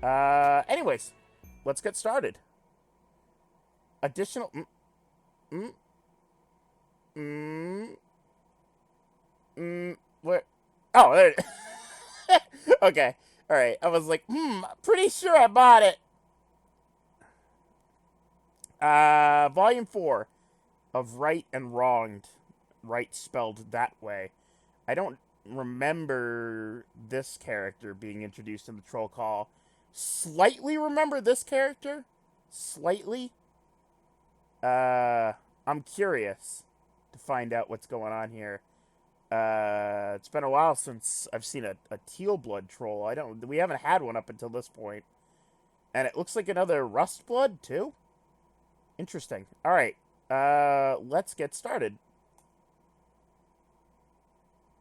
Anyways, let's get started. Additional. Mm, mm, where? Oh, there. Okay. All right. I was like, pretty sure I bought it. Volume 4 of Right and Wronged. Right spelled that way. I don't remember this character being introduced in the Troll Call. Slightly remember this character. Slightly. Uh, I'm curious to find out what's going on here. It's been a while since I've seen a teal blood troll. We haven't had one up until this point. And it looks like another rust blood too. Interesting. All right. Let's get started.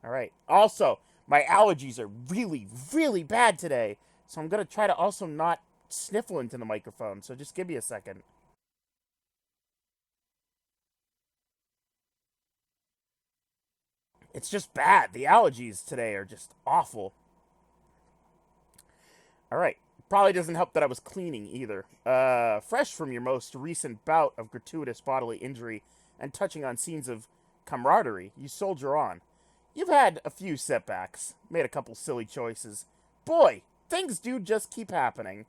All right. Also, my allergies are really, really bad today. So I'm going to try to also not sniffle into the microphone. So just give me a second. It's just bad. The allergies today are just awful. All right. Probably doesn't help that I was cleaning either. Fresh from your most recent bout of gratuitous bodily injury and touching on scenes of camaraderie, you soldier on. You've had a few setbacks, made a couple silly choices. Boy, things do just keep happening.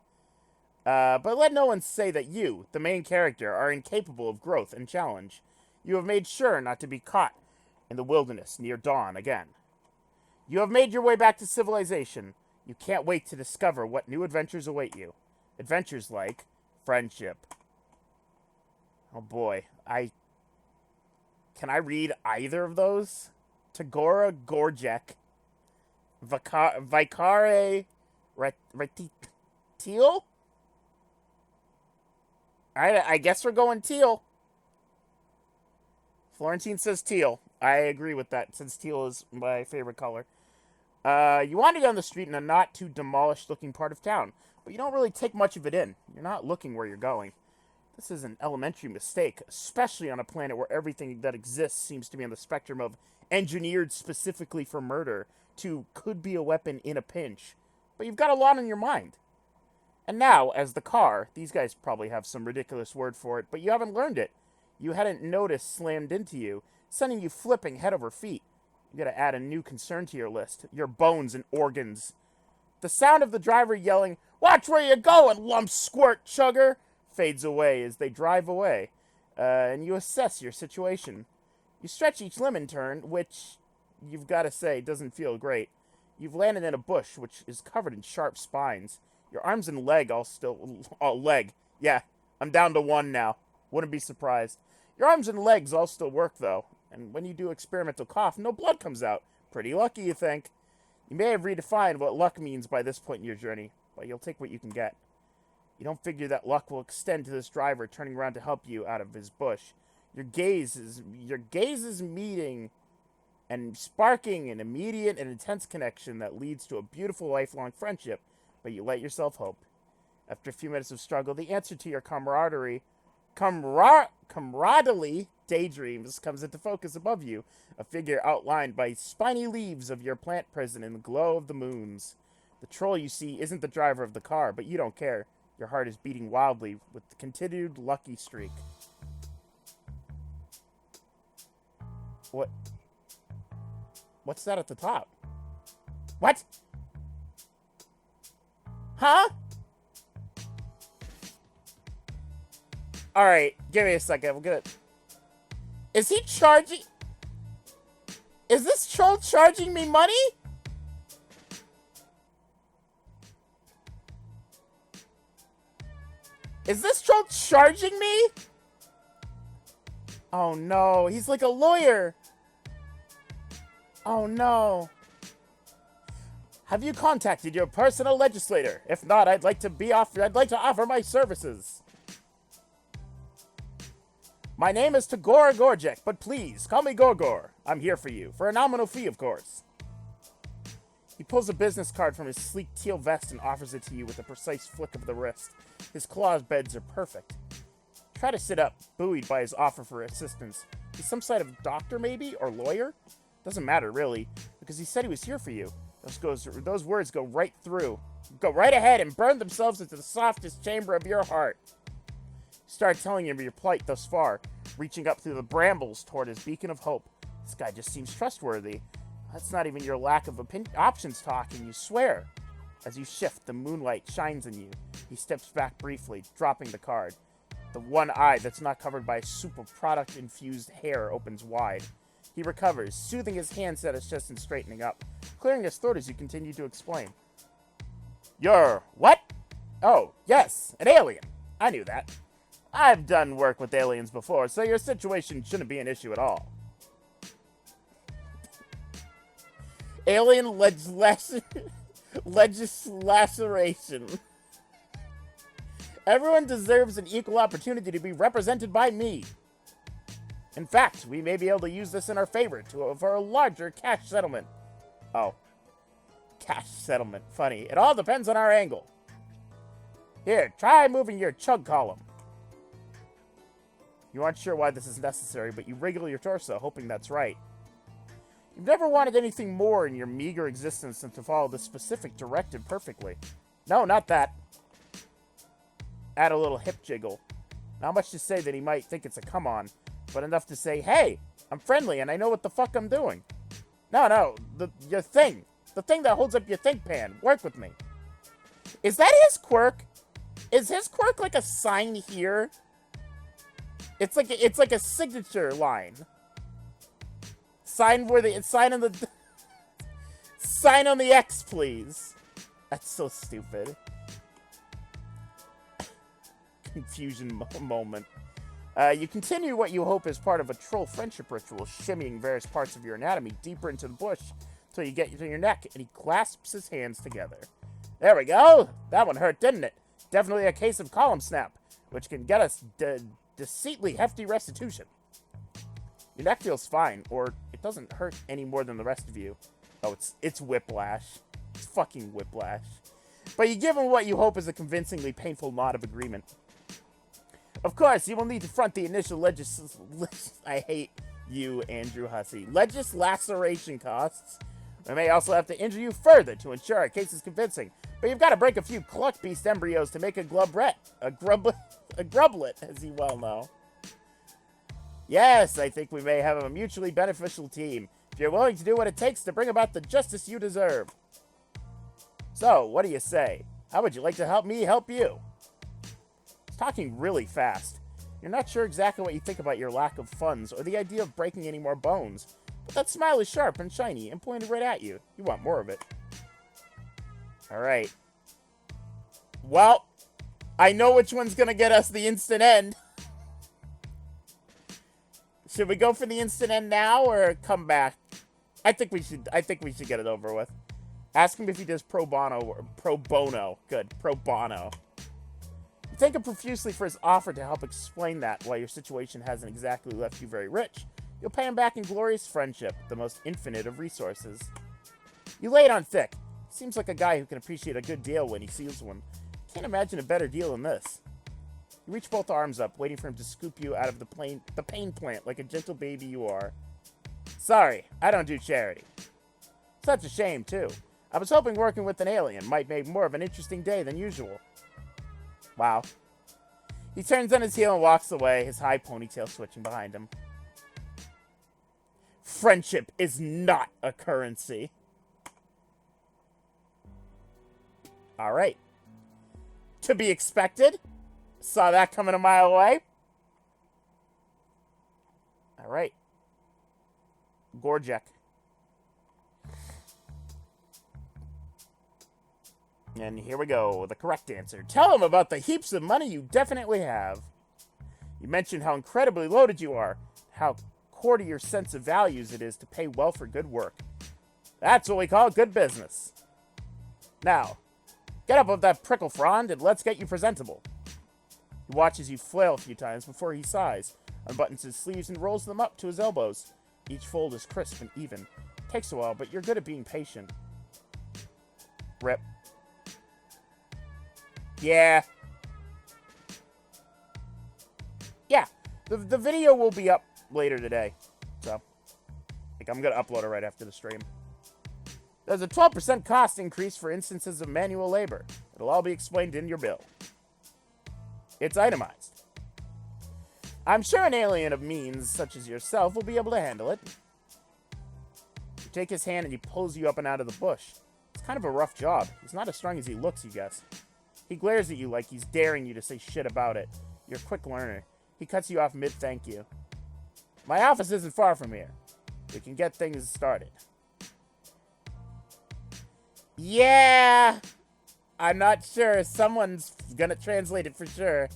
But let no one say that you, the main character, are incapable of growth and challenge. You have made sure not to be caught in the wilderness near dawn again. You have made your way back to civilization. You can't wait to discover what new adventures await you. Adventures like friendship. Oh boy, can I read either of those? Tagora Gorjek, Vicare Teal? I guess we're going teal. Florentine says teal. I agree with that, since teal is my favorite color. You wander down the street in a not too demolished looking part of town, but you don't really take much of it in. You're not looking where you're going. This is an elementary mistake, especially on a planet where everything that exists seems to be on the spectrum of engineered specifically for murder to could be a weapon in a pinch. But you've got a lot on your mind. And now, as the car, these guys probably have some ridiculous word for it, but you haven't learned it. You hadn't noticed slammed into you, sending you flipping head over feet. You gotta add a new concern to your list. Your bones and organs. The sound of the driver yelling, "Watch where you're going, lump squirt chugger!" fades away as they drive away, and you assess your situation. You stretch each limb in turn, which, you've got to say, doesn't feel great. You've landed in a bush, which is covered in sharp spines. Your arms and leg all still... Oh, leg. Yeah, I'm down to one now. Wouldn't be surprised. Your arms and legs all still work, though. And when you do experimental cough, no blood comes out. Pretty lucky, you think. You may have redefined what luck means by this point in your journey, but you'll take what you can get. You don't figure that luck will extend to this driver turning around to help you out of his bush. Your gaze is meeting and sparking an immediate and intense connection that leads to a beautiful lifelong friendship, but you let yourself hope. After a few minutes of struggle, the answer to your camaraderie daydreams comes into focus above you, a figure outlined by spiny leaves of your plant prison in the glow of the moons. The troll you see isn't the driver of the car, but you don't care. Your heart is beating wildly with the continued lucky streak. What? What's that at the top? What? Huh? Alright, give me a second. I'm gonna... Is he charging... Is this troll charging me money? Is this troll charging me? Oh no, he's like a lawyer. Oh no. Have you contacted your personal legislator? If not, I'd like to offer my services. My name is Tagora Gorjek, but please, call me Gorgor. I'm here for you, for a nominal fee, of course. He pulls a business card from his sleek teal vest and offers it to you with a precise flick of the wrist. His claw beds are perfect. Try to sit up, buoyed by his offer for assistance. He's some sort of doctor, maybe? Or lawyer? Doesn't matter, really, because he said he was here for you. Those words go right through. go right ahead and burn themselves into the softest chamber of your heart. Start telling him your plight thus far, reaching up through the brambles toward his beacon of hope. This guy just seems trustworthy. That's not even your lack of options talking, you swear. As you shift, the moonlight shines on you. He steps back briefly, dropping the card. The one eye that's not covered by super product-infused hair opens wide. He recovers, soothing his hands at his chest and straightening up, clearing his throat as you continue to explain. You're what? Oh, yes, an alien. I knew that. I've done work with aliens before, so your situation shouldn't be an issue at all. Alien legislation. Everyone deserves an equal opportunity to be represented by me. In fact, we may be able to use this in our favor for a larger cash settlement. Oh. Cash settlement. Funny. It all depends on our angle. Here, try moving your chug column. You aren't sure why this is necessary, but you wriggle your torso, hoping that's right. You've never wanted anything more in your meager existence than to follow this specific directive perfectly. No, not that. Add a little hip jiggle. Not much to say that he might think it's a come-on, but enough to say, hey, I'm friendly and I know what the fuck I'm doing. No, your thing. The thing that holds up your think pan. Work with me. Is that his quirk? Is his quirk like a sign here? It's like a signature line. Sign on the X, please. That's so stupid. Confusion moment. You continue what you hope is part of a troll friendship ritual, shimmying various parts of your anatomy deeper into the bush until you get to your neck, and he clasps his hands together. There we go. That one hurt, didn't it? Definitely a case of column snap, which can get us deceitfully hefty restitution. Your neck feels fine, or it doesn't hurt any more than the rest of you. Oh, it's whiplash. It's fucking whiplash. But you give him what you hope is a convincingly painful nod of agreement. Of course, you will need to front the initial I hate you, Andrew Hussey. Laceration costs. We may also have to injure you further to ensure our case is convincing. But you've got to break a few cluck beast embryos to make a grublet, as you well know. Yes, I think we may have a mutually beneficial team, if you're willing to do what it takes to bring about the justice you deserve. So, what do you say? How would you like to help me help you? He's talking really fast. You're not sure exactly what you think about your lack of funds or the idea of breaking any more bones, but that smile is sharp and shiny and pointed right at you. You want more of it. Alright. Well, I know which one's gonna get us the instant end. Should we go for the instant end now or come back? I think we should get it over with. Ask him if he does pro bono or pro bono. Good, pro bono. You thank him profusely for his offer to help explain that while your situation hasn't exactly left you very rich. You'll pay him back in glorious friendship, the most infinite of resources. You lay it on thick. Seems like a guy who can appreciate a good deal when he sees one. Can't imagine a better deal than this. You reach both arms up, waiting for him to scoop you out of the pain plant like a gentle baby you are. Sorry, I don't do charity. Such a shame, too. I was hoping working with an alien might make more of an interesting day than usual. Wow. He turns on his heel and walks away, his high ponytail switching behind him. Friendship is not a currency. Alright. To be expected. Saw that coming a mile away. Alright. Gorjek. And here we go. The correct answer. Tell him about the heaps of money you definitely have. You mentioned how incredibly loaded you are. How core to your sense of values it is to pay well for good work. That's what we call good business. Now, get up with that prickle frond and let's get you presentable. He watches you flail a few times before he sighs, unbuttons his sleeves and rolls them up to his elbows. Each fold is crisp and even. Takes a while, but you're good at being patient. Rip. Yeah. Yeah. The video will be up later today. So, I'm going to upload it right after the stream. There's a 12% cost increase for instances of manual labor. It'll all be explained in your bill. It's itemized. I'm sure an alien of means, such as yourself, will be able to handle it. You take his hand and he pulls you up and out of the bush. It's kind of a rough job. He's not as strong as he looks, you guess. He glares at you like he's daring you to say shit about it. You're a quick learner. He cuts you off mid-thank you. My office isn't far from here. We can get things started. Yeah! I'm not sure. Someone's gonna translate it for sure.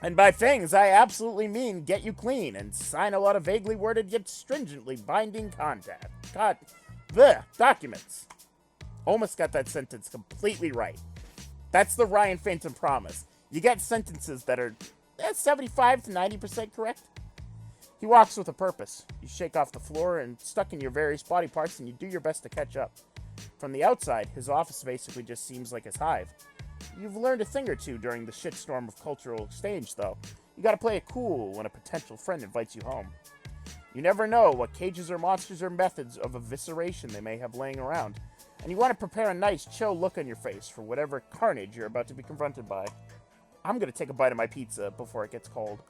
And by things, I absolutely mean get you clean and sign a lot of vaguely worded yet stringently binding documents. Almost got that sentence completely right. That's the Ryan Phantom promise. You get sentences that are 75 to 90% correct. He walks with a purpose. You shake off the floor and stuck in your various body parts and you do your best to catch up. From the outside, his office basically just seems like his hive. You've learned a thing or two during the shitstorm of cultural exchange, though. You gotta play it cool when a potential friend invites you home. You never know what cages or monsters or methods of evisceration they may have laying around. And you want to prepare a nice, chill look on your face for whatever carnage you're about to be confronted by. I'm gonna take a bite of my pizza before it gets cold.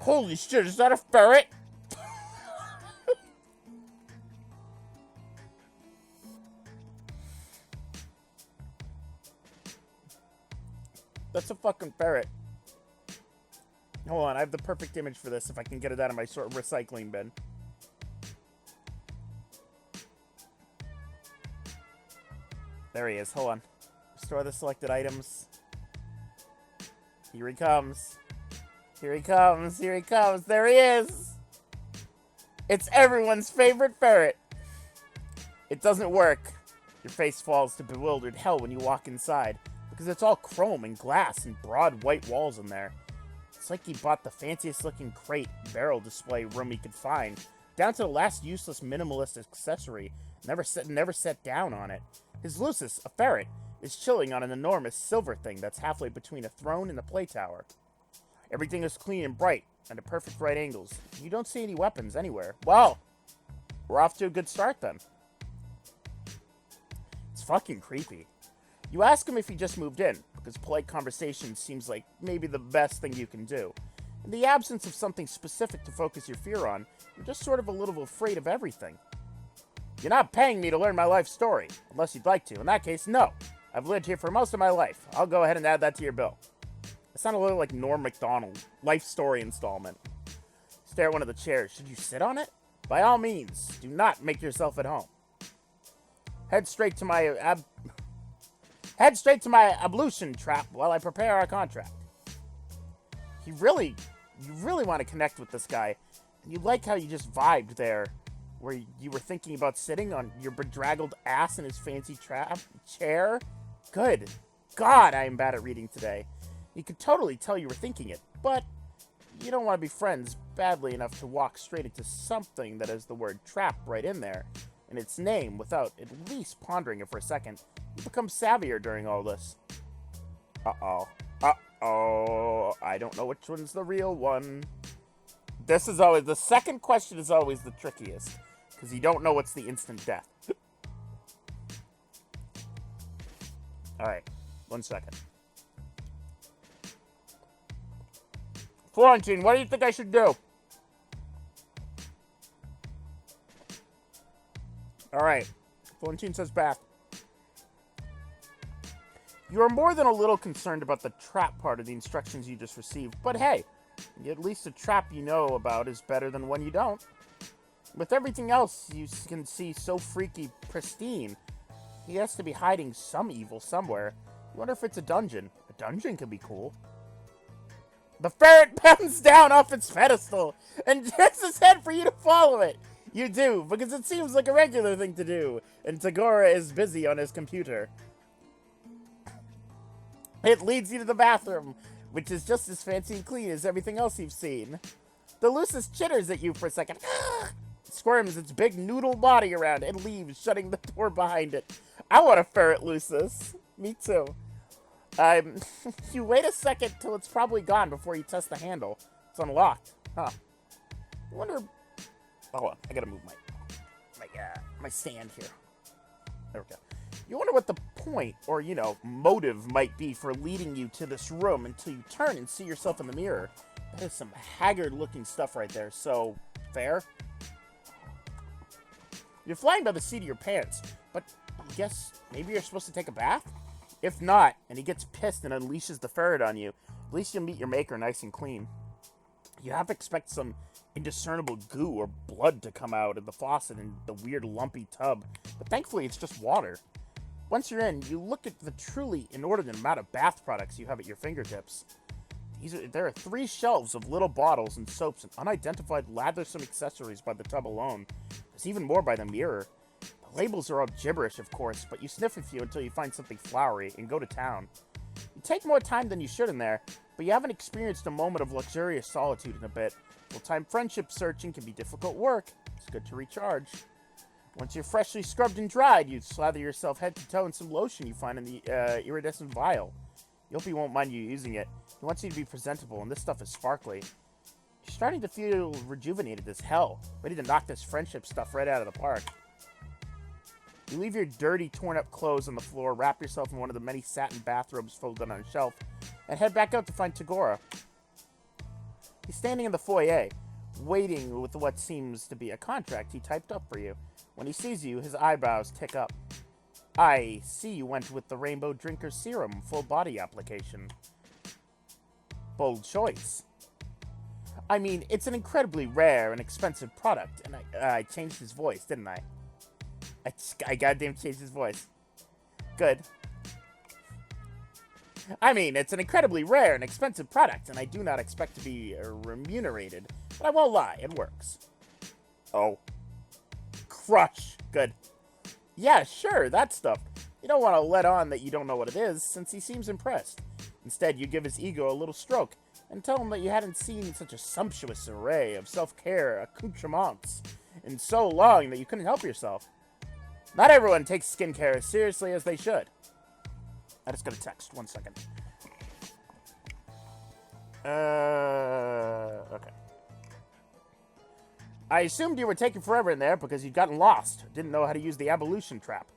Holy shit, is that a ferret? That's a fucking ferret. Hold on, I have the perfect image for this if I can get it out of my sort of recycling bin. There he is, hold on. Restore the selected items. Here he comes. Here he comes, here he comes, there he is! It's everyone's favorite ferret. It doesn't work. Your face falls to bewildered hell when you walk inside, because it's all chrome and glass and broad white walls in there. It's like he bought the fanciest looking crate barrel display room he could find, down to the last useless minimalist accessory, never set down on it. His Lucis, a ferret, is chilling on an enormous silver thing that's halfway between a throne and a play tower. Everything is clean and bright, and at perfect right angles. You don't see any weapons anywhere. Well, we're off to a good start then. It's fucking creepy. You ask him if he just moved in, because polite conversation seems like maybe the best thing you can do. In the absence of something specific to focus your fear on, you're just sort of a little afraid of everything. You're not paying me to learn my life story, unless you'd like to. In that case, no. I've lived here for most of my life. I'll go ahead and add that to your bill. It sounded a little like Norm Macdonald, life story installment. Stare at one of the chairs. Should you sit on it? By all means, do not make yourself at home. Head straight to my ablution trap while I prepare our contract. You really want to connect with this guy. And you like how you just vibed there, where you were thinking about sitting on your bedraggled ass in his fancy chair. Good. God, I am bad at reading today. You could totally tell you were thinking it, but you don't want to be friends badly enough to walk straight into something that has the word trap right in there, in its name, without at least pondering it for a second. You become savvier during all this. Uh-oh. I don't know which one's the real one. The second question is always the trickiest, because you don't know what's the instant death. Alright, 1 second. Florentine, what do you think I should do? Alright, Florentine says back. You are more than a little concerned about the trap part of the instructions you just received, but hey, at least a trap you know about is better than one you don't. With everything else you can see so freaky pristine, he has to be hiding some evil somewhere. You wonder if it's a dungeon. A dungeon could be cool. The ferret bounds down off its pedestal and jerks his head for you to follow it. You do, because it seems like a regular thing to do, and Tagora is busy on his computer. It leads you to the bathroom, which is just as fancy and clean as everything else you've seen. The Lucis chitters at you for a second, squirms its big noodle body around, and leaves, shutting the door behind it. I want a ferret, Lucis. Me too. I'm. You wait a second till it's probably gone before you test the handle. It's unlocked. Huh. I wonder. Hold on, I gotta move my stand here. There we go. You wonder what the point or, motive might be for leading you to this room until you turn and see yourself in the mirror. That is some haggard-looking stuff right there. So, fair? You're flying by the seat of your pants, but I guess maybe you're supposed to take a bath? If not, and he gets pissed and unleashes the ferret on you, at least you'll meet your maker nice and clean. You have to expect some indiscernible goo or blood to come out of the faucet in the weird lumpy tub, but thankfully it's just water. Once you're in, you look at the truly inordinate amount of bath products you have at your fingertips. There are 3 shelves of little bottles and soaps and unidentified lathersome accessories by the tub alone. There's even more by the mirror. The labels are all gibberish, of course, but you sniff a few until you find something flowery and go to town. You take more time than you should in there, but you haven't experienced a moment of luxurious solitude in a bit. Full-time friendship searching can be difficult work. It's good to recharge. Once you're freshly scrubbed and dried, you slather yourself head to toe in some lotion you find in the iridescent vial. Yopi won't mind you using it. He wants you to be presentable, and this stuff is sparkly. You're starting to feel rejuvenated as hell, ready to knock this friendship stuff right out of the park. You leave your dirty, torn-up clothes on the floor, wrap yourself in one of the many satin bathrobes folded on a shelf, and head back out to find Tagora. He's standing in the foyer, waiting with what seems to be a contract he typed up for you. When he sees you, his eyebrows tick up. I see you went with the Rainbow Drinker Serum full body application. Bold choice. I mean, it's an incredibly rare and expensive product, and I changed his voice, didn't I? I goddamn changed his voice. Good. I mean, it's an incredibly rare and expensive product, and I do not expect to be remunerated, but I won't lie, it works. Oh. Crush. Good. Yeah, sure, that stuff. You don't want to let on that you don't know what it is, since he seems impressed. Instead, you give his ego a little stroke, and tell him that you hadn't seen such a sumptuous array of self-care accoutrements in so long that you couldn't help yourself. Not everyone takes skincare as seriously as they should. I just got a text. 1 second. Okay. I assumed you were taking forever in there because you'd gotten lost. Didn't know how to use the ablution trap.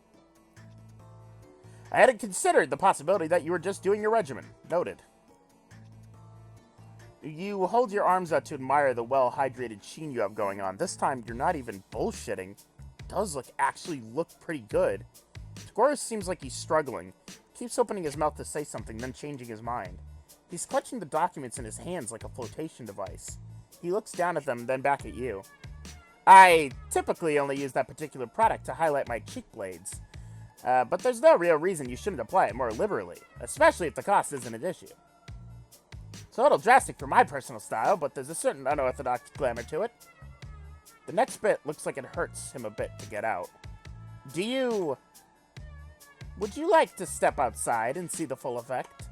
I hadn't considered the possibility that you were just doing your regimen. Noted. You hold your arms out to admire the well-hydrated sheen you have going on. This time, you're not even bullshitting. It does actually look pretty good. Tagora seems like he's struggling. Keeps opening his mouth to say something, then changing his mind. He's clutching the documents in his hands like a flotation device. He looks down at them, then back at you. I typically only use that particular product to highlight my cheek blades. But there's no real reason you shouldn't apply it more liberally, especially if the cost isn't an issue. It's a little drastic for my personal style, but there's a certain unorthodox glamour to it. The next bit looks like it hurts him a bit to get out. Would you like to step outside and see the full effect?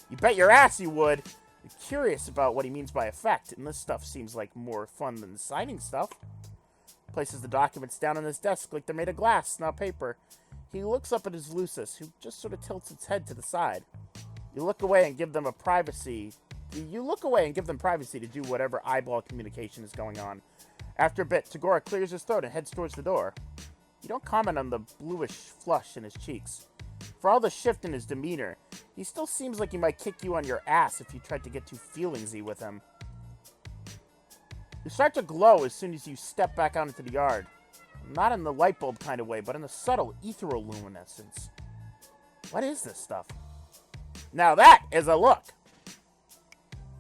You bet your ass you would! You're curious about what he means by effect, and this stuff seems like more fun than the signing stuff. Places the documents down on his desk like they're made of glass, not paper. He looks up at his Lucis, who just sort of tilts its head to the side. You look away and give them privacy to do whatever eyeball communication is going on. After a bit, Tagora clears his throat and heads towards the door. You don't comment on the bluish flush in his cheeks. For all the shift in his demeanor, he still seems like he might kick you on your ass if you tried to get too feelingsy with him. You start to glow as soon as you step back out into the yard. Not in the light bulb kind of way, but in the subtle ethereal luminescence. What is this stuff? Now that is a look!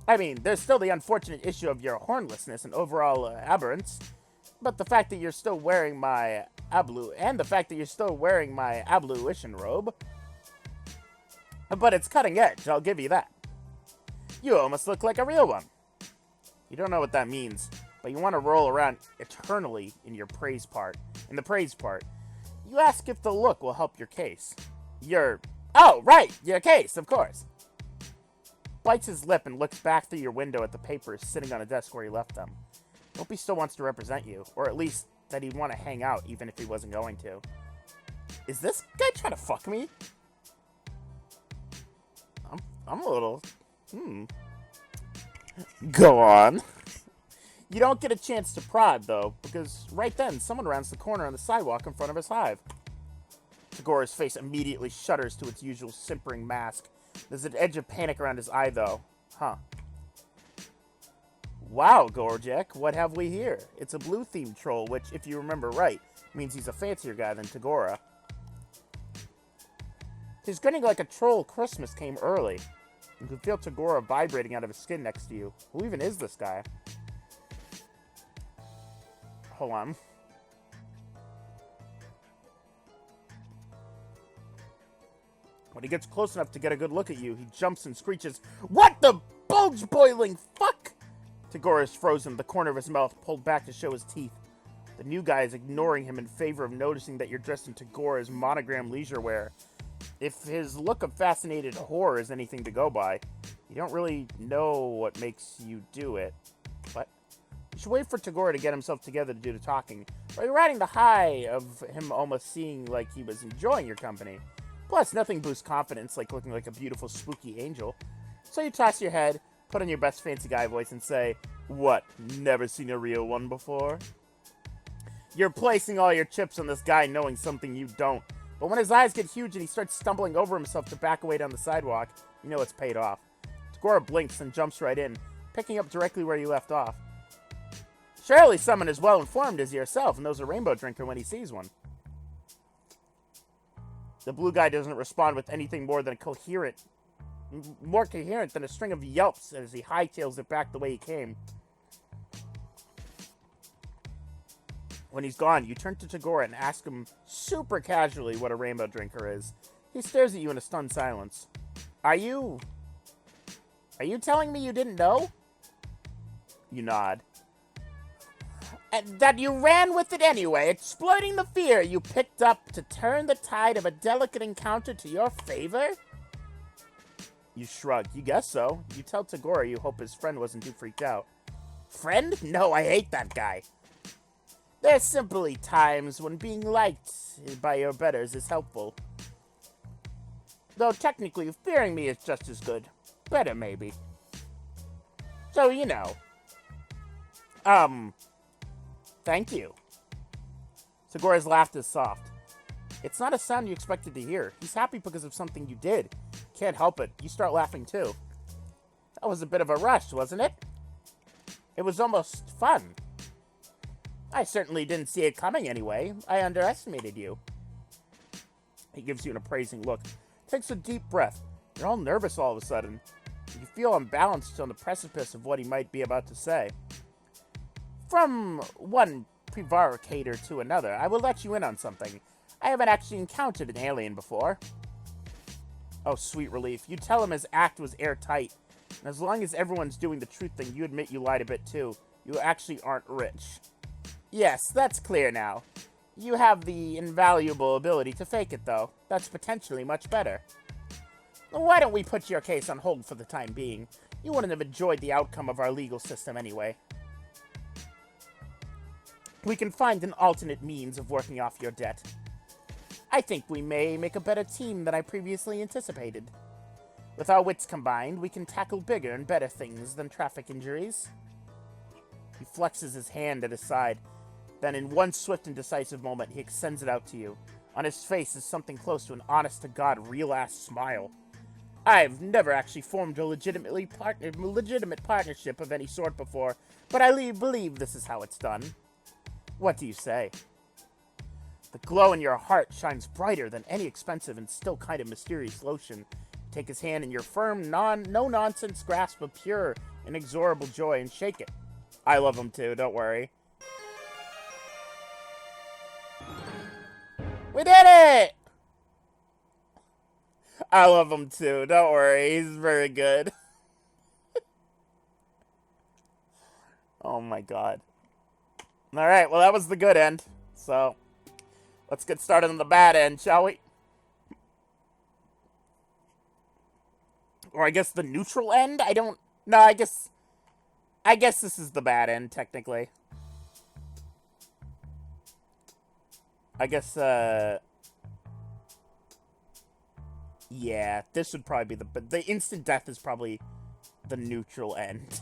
I mean, there's still the unfortunate issue of your hornlessness and overall aberrance, but the fact that you're still wearing my ablution robe. But it's cutting edge, I'll give you that. You almost look like a real one. You don't know what that means, but you want to roll around eternally in the praise part. You ask if the look will help your case. Your case, of course. Bites his lip and looks back through your window at the papers sitting on a desk where he left them. Hope he still wants to represent you, or at least that he'd want to hang out even if he wasn't going to. Is this guy trying to fuck me? I'm a little... Go on. You don't get a chance to prod, though, because right then, someone rounds the corner on the sidewalk in front of his hive. Tagora's face immediately shudders to its usual simpering mask. There's an edge of panic around his eye, though. Huh. Wow, Gorjek, what have we here? It's a blue-themed troll, which, if you remember right, means he's a fancier guy than Tagora. He's grinning like a troll. Christmas came early. You can feel Tagora vibrating out of his skin next to you. Who even is this guy? Hold on. When he gets close enough to get a good look at you, he jumps and screeches, "What the bulge-boiling fuck?" Tagora is frozen, the corner of his mouth pulled back to show his teeth. The new guy is ignoring him in favor of noticing that you're dressed in Tagora's monogram leisure wear. If his look of fascinated horror is anything to go by, you don't really know what makes you do it. What? You should wait for Tagora to get himself together to do the talking, or you're riding the high of him almost seeing like he was enjoying your company. Plus, nothing boosts confidence like looking like a beautiful, spooky angel. So you toss your head, put on your best fancy guy voice, and say, "What, never seen a real one before?" You're placing all your chips on this guy knowing something you don't. But when his eyes get huge and he starts stumbling over himself to back away down the sidewalk, you know it's paid off. Tagora blinks and jumps right in, picking up directly where you left off. Surely someone as well informed as yourself knows a rainbow drinker when he sees one. The blue guy doesn't respond with anything more coherent than a string of yelps as he hightails it back the way he came. When he's gone, you turn to Tagora and ask him super casually what a rainbow drinker is. He stares at you in a stunned silence. Are you telling me you didn't know? You nod. And that you ran with it anyway, exploiting the fear you picked up to turn the tide of a delicate encounter to your favor? You shrug. You guess so. You tell Tagora you hope his friend wasn't too freaked out. Friend? No, I hate that guy. There's simply times when being liked by your betters is helpful. Though technically, fearing me is just as good. Better, maybe. So, you know. Thank you. Tagora's laugh is soft. It's not a sound you expected to hear. He's happy because of something you did. Can't help it. You start laughing too. That was a bit of a rush, wasn't it? It was almost fun. I certainly didn't see it coming anyway. I underestimated you. He gives you an appraising look. Takes a deep breath. You're all nervous all of a sudden. You feel unbalanced on the precipice of what he might be about to say. From one prevaricator to another, I will let you in on something. I haven't actually encountered an alien before. Oh, sweet relief. You tell him his act was airtight. And as long as everyone's doing the truth thing, you admit you lied a bit too. You actually aren't rich. Yes, that's clear now. You have the invaluable ability to fake it, though. That's potentially much better. Why don't we put your case on hold for the time being? You wouldn't have enjoyed the outcome of our legal system anyway. We can find an alternate means of working off your debt. I think we may make a better team than I previously anticipated. With our wits combined, we can tackle bigger and better things than traffic injuries. He flexes his hand at his side. Then in one swift and decisive moment, he extends it out to you. On his face is something close to an honest-to-God, real-ass smile. I've never actually formed a legitimate partnership of any sort before, but I believe this is how it's done. What do you say? The glow in your heart shines brighter than any expensive and still kind of mysterious lotion. Take his hand in your firm, no-nonsense grasp of pure, inexorable joy and shake it. I love him too, don't worry. We did it! I love him too, don't worry. He's very good. Oh my god. Alright, well that was the good end. So, let's get started on the bad end, shall we? Or I guess the neutral end? No, I guess this is the bad end, technically. I guess, Yeah, this would probably be the instant death is probably the neutral end.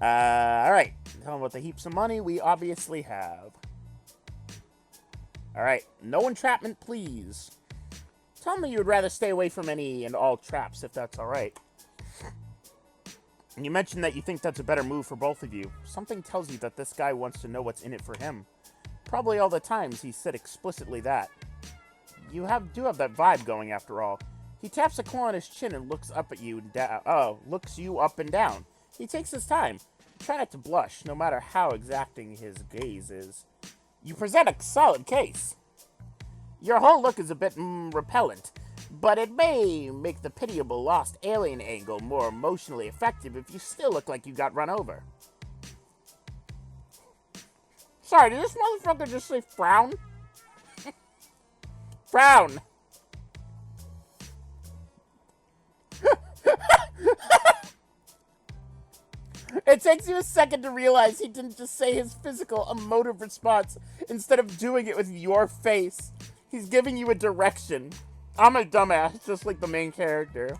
Alright. Tell them about the heaps of money we obviously have. Alright. No entrapment, please. Tell me you would rather stay away from any and all traps, if that's alright. You mentioned that you think that's a better move for both of you. Something tells you that this guy wants to know what's in it for him. Probably all the times he said explicitly that. You do have that vibe going, after all. He taps a claw on his chin and looks up at you looks you up and down. He takes his time. Try not to blush, no matter how exacting his gaze is. You present a solid case. Your whole look is a bit repellent, but it may make the pitiable lost alien angle more emotionally effective if you still look like you got run over. Sorry, did this motherfucker just say frown? Frown! It takes you a second to realize he didn't just say his physical, emotive response instead of doing it with your face. He's giving you a direction. I'm a dumbass, just like the main character.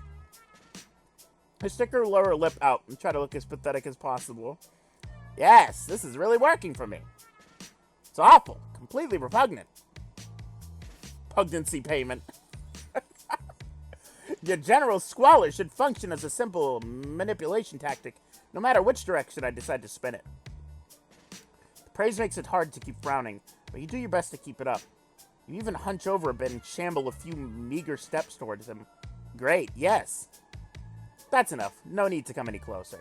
I stick her lower lip out and try to look as pathetic as possible. Yes, this is really working for me. It's awful. Completely repugnant. Pugnancy payment. Your general squalor should function as a simple manipulation tactic, no matter which direction I decide to spin it. The praise makes it hard to keep frowning, but you do your best to keep it up. You even hunch over a bit and shamble a few meager steps towards him. Great, yes. That's enough. No need to come any closer.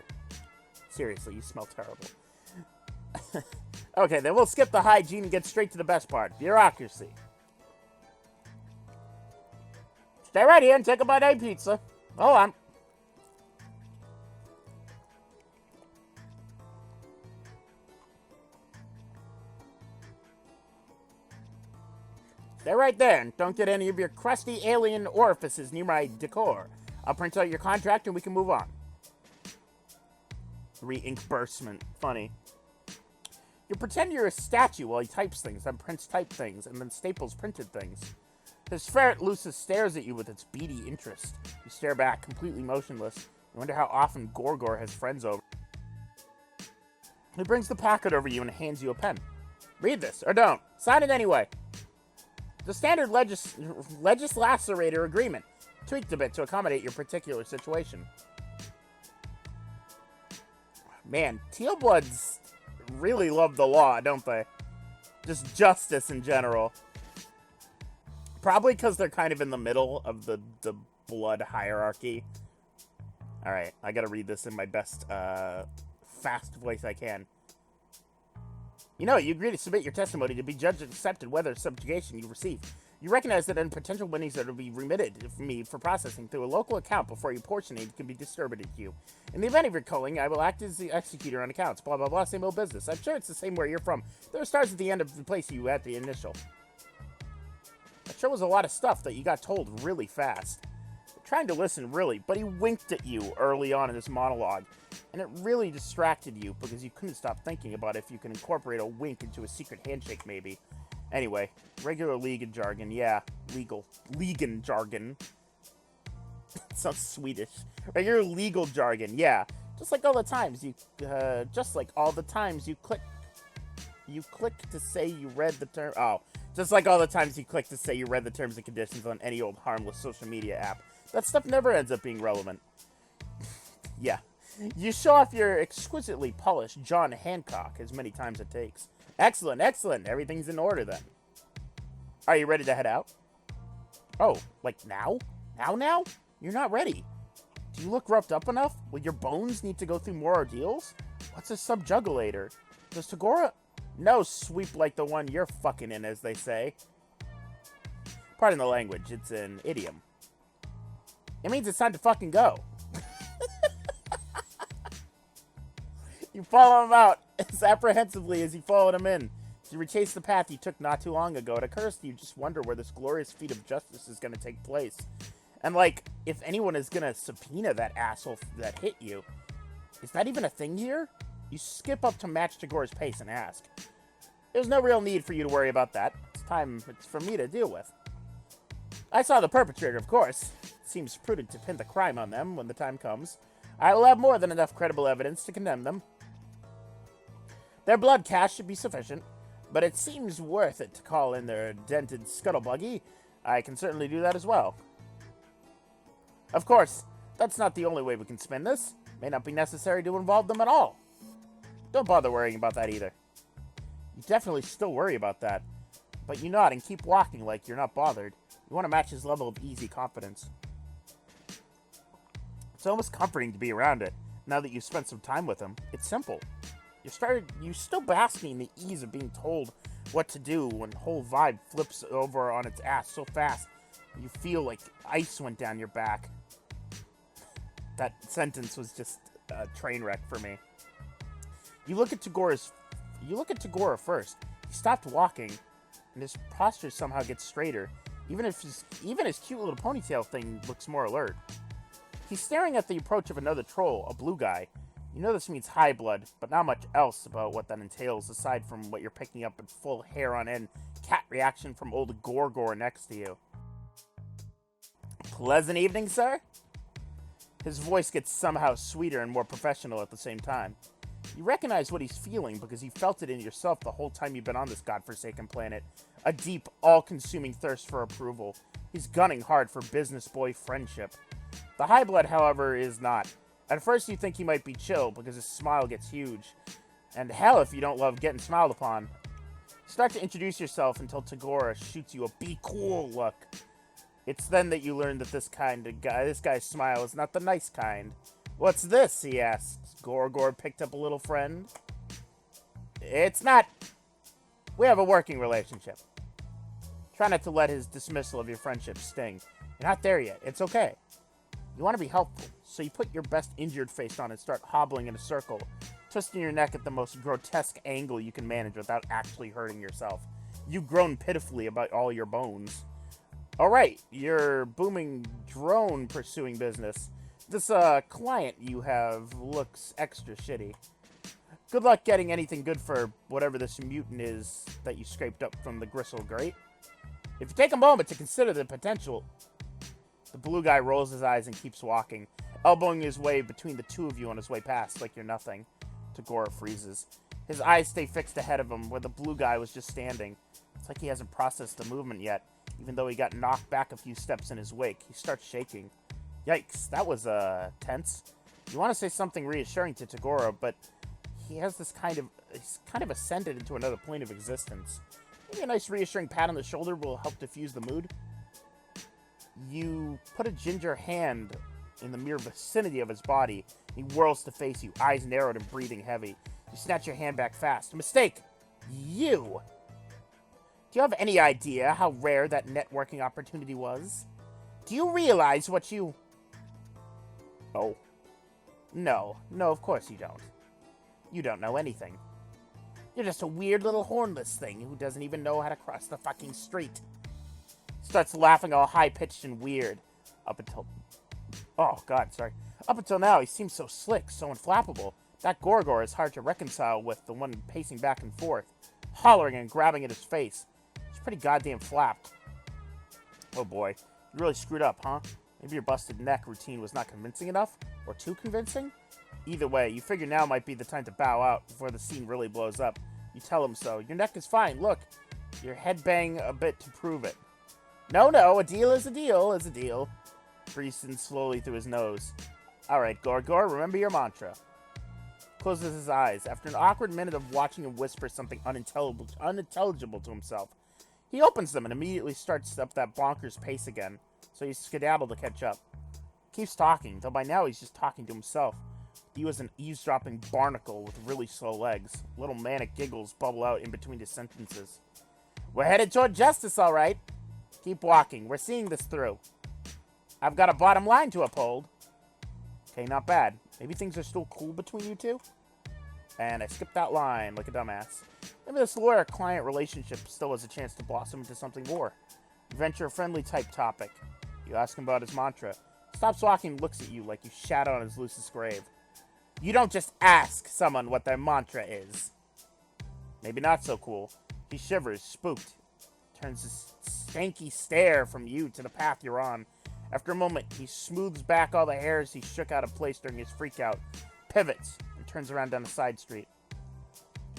Seriously, you smell terrible. Okay, then we'll skip the hygiene and get straight to the best part. Bureaucracy. Stay right here and take a bite of pizza. Hold on. Stay right there and don't get any of your crusty alien orifices near my decor. I'll print out your contract and we can move on. Re-inkbursement. Funny. You pretend you're a statue while he types things, then prints type things, and then staples printed things. His ferret Lucis stares at you with its beady interest. You stare back, completely motionless. You wonder how often Gorgor has friends over. He brings the packet over you and hands you a pen. Read this, or don't. Sign it anyway. The standard legislator agreement, tweaked a bit to accommodate your particular situation. Man, Tealbloods really love the law, don't they? Just justice in general. Probably because they're kind of in the middle of the blood hierarchy. Alright, I gotta read this in my best fast voice I can. You know, you agree to submit your testimony to be judged and accepted whether subjugation you receive. You recognize that any potential winnings that will be remitted to me for processing through a local account before your portion aid can be distributed to you. In the event of your culling, I will act as the executor on accounts. Blah, blah, blah, same old business. I'm sure it's the same where you're from. There are stars at the end of the place you at the initial. That show was a lot of stuff that you got told really fast. I'm trying to listen, really, but he winked at you early on in this monologue. And it really distracted you because you couldn't stop thinking about if you can incorporate a wink into a secret handshake, maybe. Anyway, regular Legan jargon, yeah. Legan jargon. It sounds Swedish. Regular legal jargon, yeah. Just like all the times you click to say you read the term. Oh, just like all the times you click to say you read the terms and conditions on any old harmless social media app. That stuff never ends up being relevant. Yeah. You show off your exquisitely polished John Hancock as many times it takes. Excellent, excellent. Everything's in order then. Are you ready to head out? Oh, like now? Now? You're not ready. Do you look roughed up enough? Will your bones need to go through more ordeals? What's a subjugulator? Does Tagora... No sweep like the one you're fucking in, as they say. Pardon the language, it's an idiom. It means it's time to fucking go. You follow him out as apprehensively as you followed him in. As you retrace the path you took not too long ago, it occurs to you just wonder where this glorious feat of justice is going to take place. And, like, if anyone is going to subpoena that asshole that hit you, is that even a thing here? You skip up to match Tagor's pace and ask. There's no real need for you to worry about that. It's for me to deal with. I saw the perpetrator, of course. It seems prudent to pin the crime on them when the time comes. I will have more than enough credible evidence to condemn them. Their blood cash should be sufficient, but it seems worth it to call in their dented scuttlebuggy. I can certainly do that as well. Of course, that's not the only way we can spin this. It may not be necessary to involve them at all. Don't bother worrying about that either. You definitely still worry about that, but you nod and keep walking like you're not bothered. You want to match his level of easy confidence. It's almost comforting to be around it, now that you've spent some time with him. It's simple. You're still basking in the ease of being told what to do when the whole vibe flips over on its ass so fast you feel like ice went down your back. That sentence was just a train wreck for me. You look at Tagora first. He stopped walking, and his posture somehow gets straighter. Even his cute little ponytail thing looks more alert. He's staring at the approach of another troll, a blue guy. You know this means high blood, but not much else about what that entails aside from what you're picking up in full hair-on-end cat reaction from old Gorgor next to you. Pleasant evening, sir? His voice gets somehow sweeter and more professional at the same time. You recognize what he's feeling because you felt it in yourself the whole time you've been on this godforsaken planet. A deep, all-consuming thirst for approval. He's gunning hard for business boy friendship. The high blood, however, is not. At first you think he might be chill because his smile gets huge. And hell if you don't love getting smiled upon. Start to introduce yourself until Tagora shoots you a be cool look. It's then that you learn that this guy's smile is not the nice kind. What's this? He asks. Gorgor picked up a little friend. It's not. We have a working relationship. Try not to let his dismissal of your friendship sting. You're not there yet. It's okay. You want to be helpful, so you put your best injured face on and start hobbling in a circle, twisting your neck at the most grotesque angle you can manage without actually hurting yourself. You groan pitifully about all your bones. Alright, your booming drone pursuing business. This client you have looks extra shitty. Good luck getting anything good for whatever this mutant is that you scraped up from the gristle grate. If you take a moment to consider the potential... The blue guy rolls his eyes and keeps walking, elbowing his way between the two of you on his way past like you're nothing. Tagora freezes. His eyes stay fixed ahead of him where the blue guy was just standing. It's like he hasn't processed the movement yet, even though he got knocked back a few steps in his wake. He starts shaking. Yikes, that was tense. You want to say something reassuring to Tagora, but he has he's kind of ascended into another plane of existence. Maybe a nice reassuring pat on the shoulder will help diffuse the mood. You put a ginger hand in the mere vicinity of his body. He whirls to face you, eyes narrowed and breathing heavy. You snatch your hand back fast. A mistake! You! Do you have any idea how rare that networking opportunity was? Do you realize what you... Oh. No, of course you don't. You don't know anything. You're just a weird little hornless thing who doesn't even know how to cross the fucking street. Starts laughing all high-pitched and weird. Up until now, he seems so slick, so inflappable. That Gorgor is hard to reconcile with the one pacing back and forth, hollering and grabbing at his face. He's pretty goddamn flapped. Oh boy, you really screwed up, huh? Maybe your busted neck routine was not convincing enough? Or too convincing? Either way, you figure now might be the time to bow out before the scene really blows up. You tell him so. Your neck is fine, look. Your head bang a bit to prove it. No, a deal is a deal. Breathes in slowly through his nose. Alright, Gorgor, remember your mantra. Closes his eyes. After an awkward minute of watching him whisper something unintelligible to himself, he opens them and immediately starts up that bonkers pace again, so you skedaddle to catch up. Keeps talking, though by now he's just talking to himself. He was an eavesdropping barnacle with really slow legs. Little manic giggles bubble out in between his sentences. We're headed toward justice, all right. Keep walking. We're seeing this through. I've got a bottom line to uphold. Okay, not bad. Maybe things are still cool between you two? And I skipped that line like a dumbass. Maybe this lawyer-client relationship still has a chance to blossom into something more. Venture-friendly type topic. You ask him about his mantra. Stops walking and looks at you like you shat on his loosest grave. You don't just ask someone what their mantra is. Maybe not so cool. He shivers, spooked. turns his stanky stare from you to the path you're on. After a moment, he smooths back all the hairs he shook out of place during his freakout, pivots, and turns around down a side street.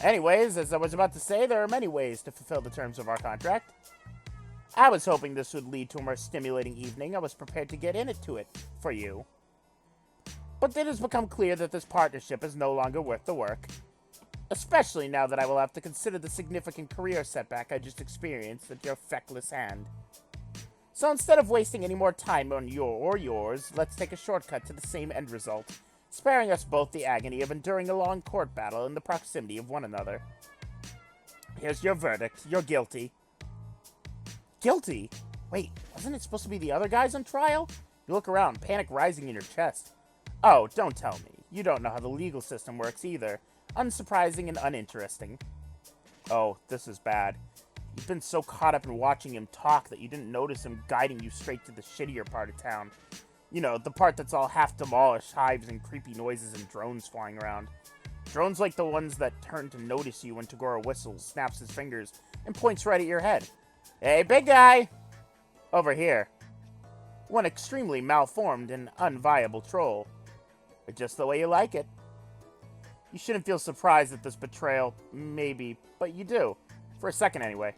Anyways, as I was about to say, there are many ways to fulfill the terms of our contract. I was hoping this would lead to a more stimulating evening. I was prepared to get into it for you. But it has become clear that this partnership is no longer worth the work. Especially now that I will have to consider the significant career setback I just experienced at your feckless hand. So instead of wasting any more time on yours, let's take a shortcut to the same end result, sparing us both the agony of enduring a long court battle in the proximity of one another. Here's your verdict. You're guilty. Guilty? Wait, wasn't it supposed to be the other guys on trial? You look around, panic rising in your chest. Oh, don't tell me. You don't know how the legal system works either. Unsurprising and uninteresting. Oh, this is bad. You've been so caught up in watching him talk that you didn't notice him guiding you straight to the shittier part of town. You know, the part that's all half demolished, hives and creepy noises and drones flying around. Drones like the ones that turn to notice you when Tagora whistles, snaps his fingers, and points right at your head. Hey, big guy! Over here. One extremely malformed and unviable troll. But just the way you like it. You shouldn't feel surprised at this betrayal, maybe, but you do. For a second, anyway.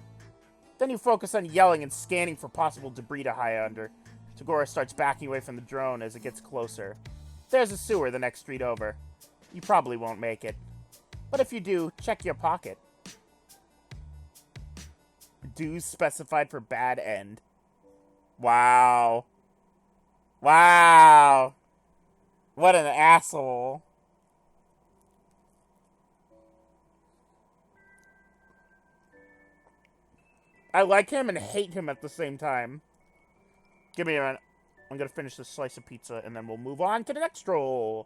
Then you focus on yelling and scanning for possible debris to hide under. Tagora starts backing away from the drone as it gets closer. There's a sewer the next street over. You probably won't make it. But if you do, check your pocket. Dues specified for bad end. Wow. Wow. What an asshole. I like him and hate him at the same time. Give me a minute. I'm gonna finish this slice of pizza and then we'll move on to the next stroll.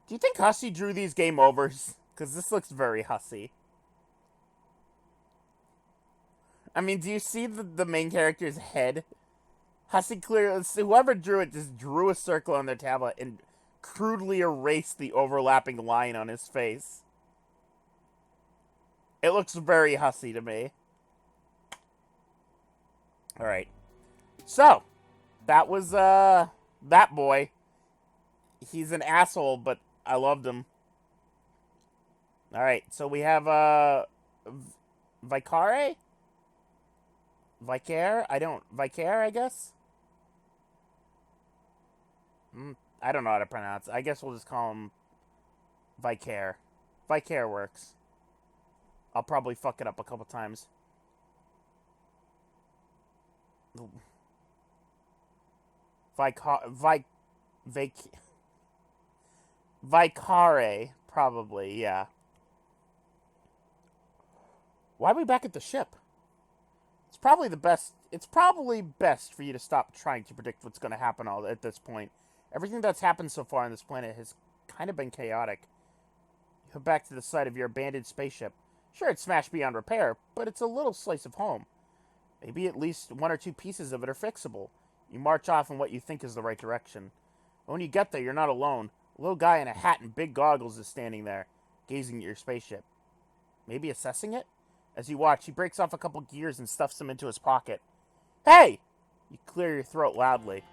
Do you think Hussy drew these game overs? Because this looks very Hussy. I mean, do you see the main character's head? Hussy clearly, whoever drew it just drew a circle on their tablet and crudely erased the overlapping line on his face. It looks very Hussy to me. Alright. So, that was, that boy. He's an asshole, but I loved him. Alright, so we have, Vicare? Vicare? Vicare, I guess? I don't know how to pronounce it. I guess we'll just call him Vicare. Vicare works. I'll probably fuck it up a couple times. Vicare, probably, yeah. Why are we back at the ship? It's probably best for you to stop trying to predict what's going to happen at this point. Everything that's happened so far on this planet has kind of been chaotic. You head back to the site of your abandoned spaceship. Sure, it's smashed beyond repair, but it's a little slice of home. Maybe at least one or two pieces of it are fixable. You march off in what you think is the right direction. But when you get there, you're not alone. A little guy in a hat and big goggles is standing there, gazing at your spaceship. Maybe assessing it? As you watch, he breaks off a couple gears and stuffs them into his pocket. Hey! You clear your throat loudly.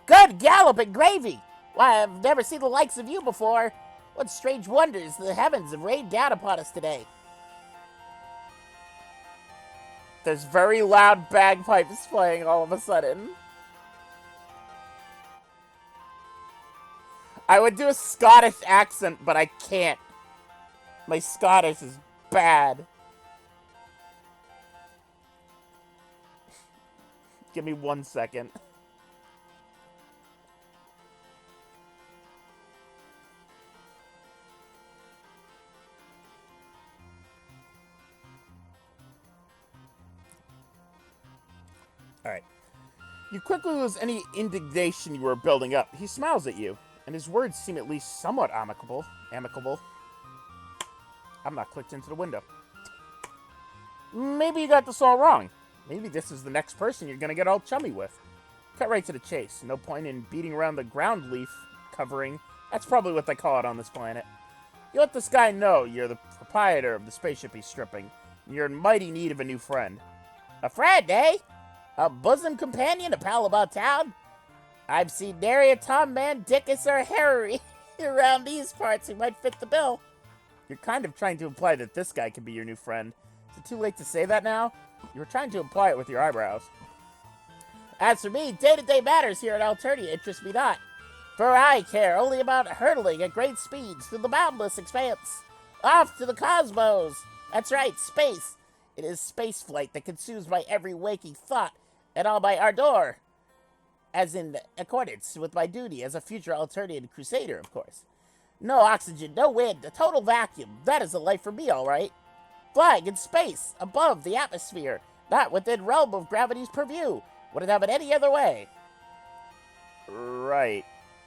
Good galloping gravy! Why, I've never seen the likes of you before. What strange wonders the heavens have rained down upon us today. There's very loud bagpipes playing all of a sudden. I would do a Scottish accent, but I can't. My Scottish is bad. Give me 1 second. Alright. You quickly lose any indignation you were building up. He smiles at you, and his words seem at least somewhat amicable. I'm not clicked into the window. Maybe you got this all wrong. Maybe this is the next person you're gonna get all chummy with. Cut right to the chase. No point in beating around the ground leaf covering. That's probably what they call it on this planet. You let this guy know you're the proprietor of the spaceship he's stripping, and you're in mighty need of a new friend. A friend, eh? A bosom companion, a pal about town? I've seen nary a Tom, Man, Dickus, or Harry around these parts who might fit the bill. You're kind of trying to imply that this guy could be your new friend. Is it too late to say that now? You were trying to imply it with your eyebrows. As for me, day-to-day matters here at Alternia interest me not. For I care only about hurtling at great speeds through the boundless expanse. Off to the cosmos! That's right, space. It is space flight that consumes my every waking thought and all my ardor. As in accordance with my duty as a future Alternian crusader, of course. No oxygen, no wind, a total vacuum. That is a life for me, all right. Flying in space, above the atmosphere, not within realm of gravity's purview. Wouldn't have it any other way. Right.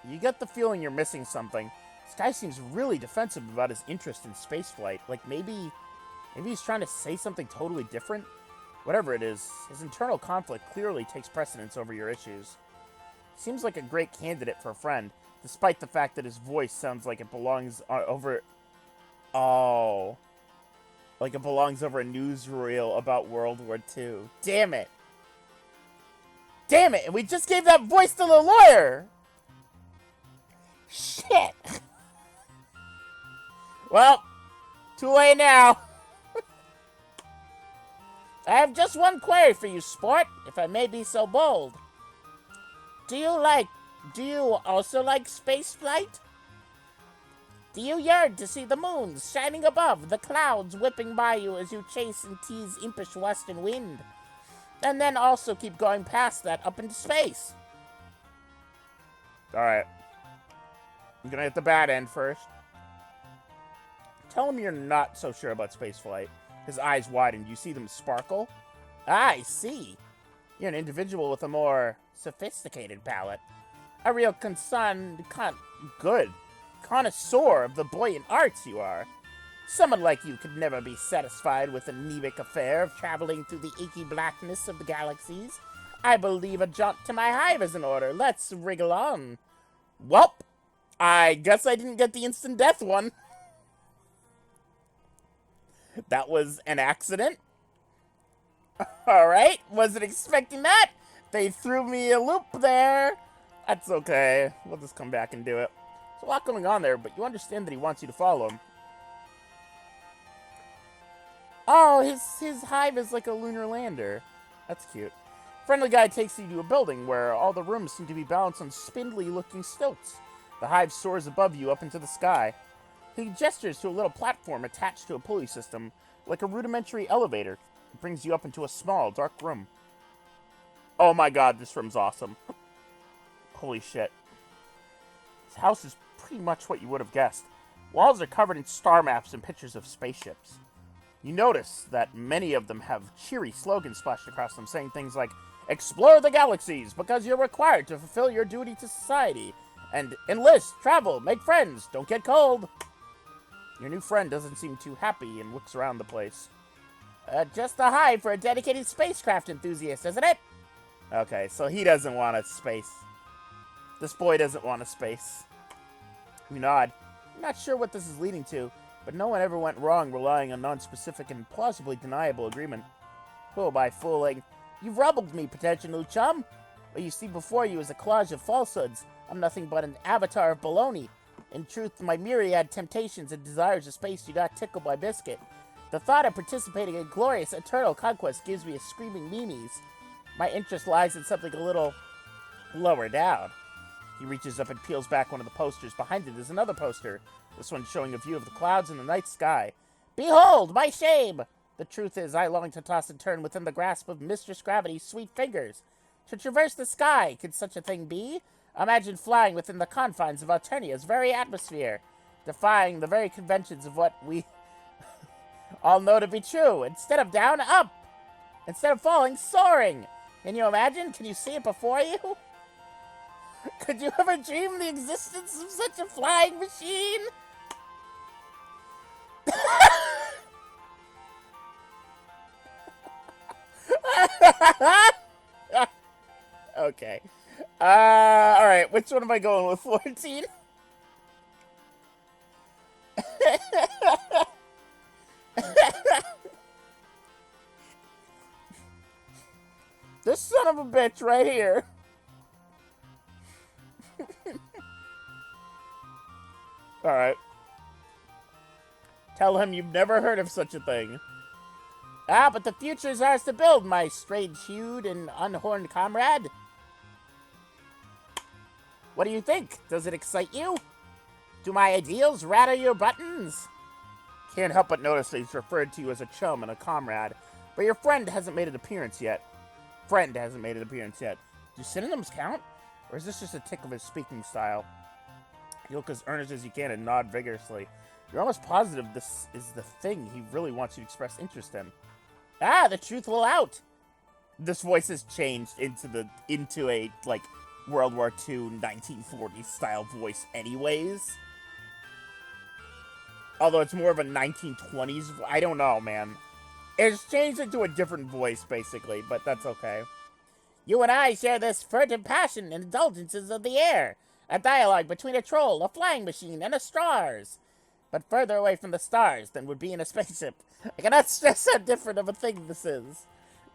You get the feeling you're missing something. This guy seems really defensive about his interest in spaceflight. Like maybe he's trying to say something totally different? Whatever it is, his internal conflict clearly takes precedence over your issues. Seems like a great candidate for a friend, despite the fact that his voice sounds like it belongs over... Oh. Like it belongs over a newsreel about World War II. Damn it. Damn it, and we just gave that voice to the lawyer! Shit! Well, too late now. I have just one query for you, sport, if I may be so bold. Do you also like spaceflight? Do you yearn to see the moons shining above, the clouds whipping by you as you chase and tease impish western wind? And then also keep going past that up into space. Alright. I'm gonna hit the bad end first. Tell him you're not so sure about spaceflight. His eyes widen. You see them sparkle? I see. You're an individual with a more sophisticated palate. A real connoisseur of the buoyant arts you are. Someone like you could never be satisfied with the anemic affair of traveling through the inky blackness of the galaxies. I believe a jaunt to my hive is in order. Let's wriggle on. Welp, I guess I didn't get the instant death one. That was an accident. Alright, wasn't expecting that. They threw me a loop there. That's okay. We'll just come back and do it. There's a lot going on there, but you understand that he wants you to follow him. Oh, his hive is like a lunar lander. That's cute. Friendly guy takes you to a building where all the rooms seem to be balanced on spindly-looking stilts. The hive soars above you up into the sky. He gestures to a little platform attached to a pulley system, like a rudimentary elevator. It brings you up into a small, dark room. Oh my god, this room's awesome. Holy shit. This house is pretty much what you would have guessed. Walls are covered in star maps and pictures of spaceships. You notice that many of them have cheery slogans splashed across them, saying things like, "Explore the galaxies because you're required to fulfill your duty to society," and "Enlist, travel, make friends, don't get cold." Your new friend doesn't seem too happy and looks around the place. Just a hive for a dedicated spacecraft enthusiast, isn't it? Okay, so he doesn't want a space. This boy doesn't want a space. You nod. I'm not sure what this is leading to, but no one ever went wrong relying on non-specific and plausibly deniable agreement. Who am I fooling? You've rubbled me, potential new chum. What you see before you is a collage of falsehoods. I'm nothing but an avatar of baloney. In truth, my myriad temptations and desires of space do not tickle my biscuit. The thought of participating in glorious eternal conquest gives me a screaming memes. My interest lies in something a little lower down. He reaches up and peels back one of the posters. Behind it is another poster, this one showing a view of the clouds and the night sky. Behold, my shame! The truth is, I long to toss and turn within the grasp of Mistress Gravity's sweet fingers. To traverse the sky, could such a thing be? Imagine flying within the confines of Alternia's very atmosphere, defying the very conventions of what we all know to be true. Instead of down, up. Instead of falling, soaring. Can you imagine? Can you see it before you? Could you ever dream the existence of such a flying machine? Okay. Alright, which one am I going with? 14? This son of a bitch right here. Alright. Tell him you've never heard of such a thing. Ah, but the future's ours to build, my strange-hued and unhorned comrade. What do you think? Does it excite you? Do my ideals rattle your buttons? Can't help but notice that he's referred to you as a chum and a comrade, but your friend hasn't made an appearance yet. Do synonyms count? Or is this just a tick of his speaking style? You look as earnest as you can and nod vigorously. You're almost positive this is the thing he really wants you to express interest in. Ah, the truth will out! This voice has changed into a, like, World War II, 1940s style voice anyways. Although it's more of a 1920s, I don't know, man. It's changed into a different voice, basically, but that's okay. You and I share this furtive passion and indulgences of the air. A dialogue between a troll, a flying machine, and the stars. But further away from the stars than would be in a spaceship. I cannot stress how different of a thing this is.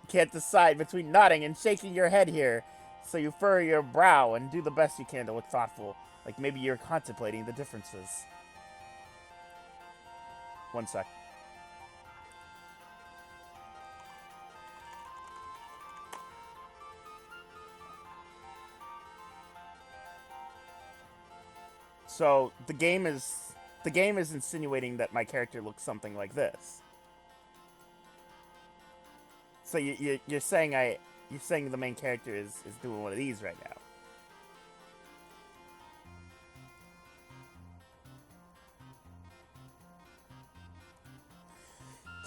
You can't decide between nodding and shaking your head here. So you furrow your brow and do the best you can to look thoughtful. Like maybe you're contemplating the differences. One sec. So the game is insinuating that my character looks something like this. So you're saying the main character is doing one of these right now.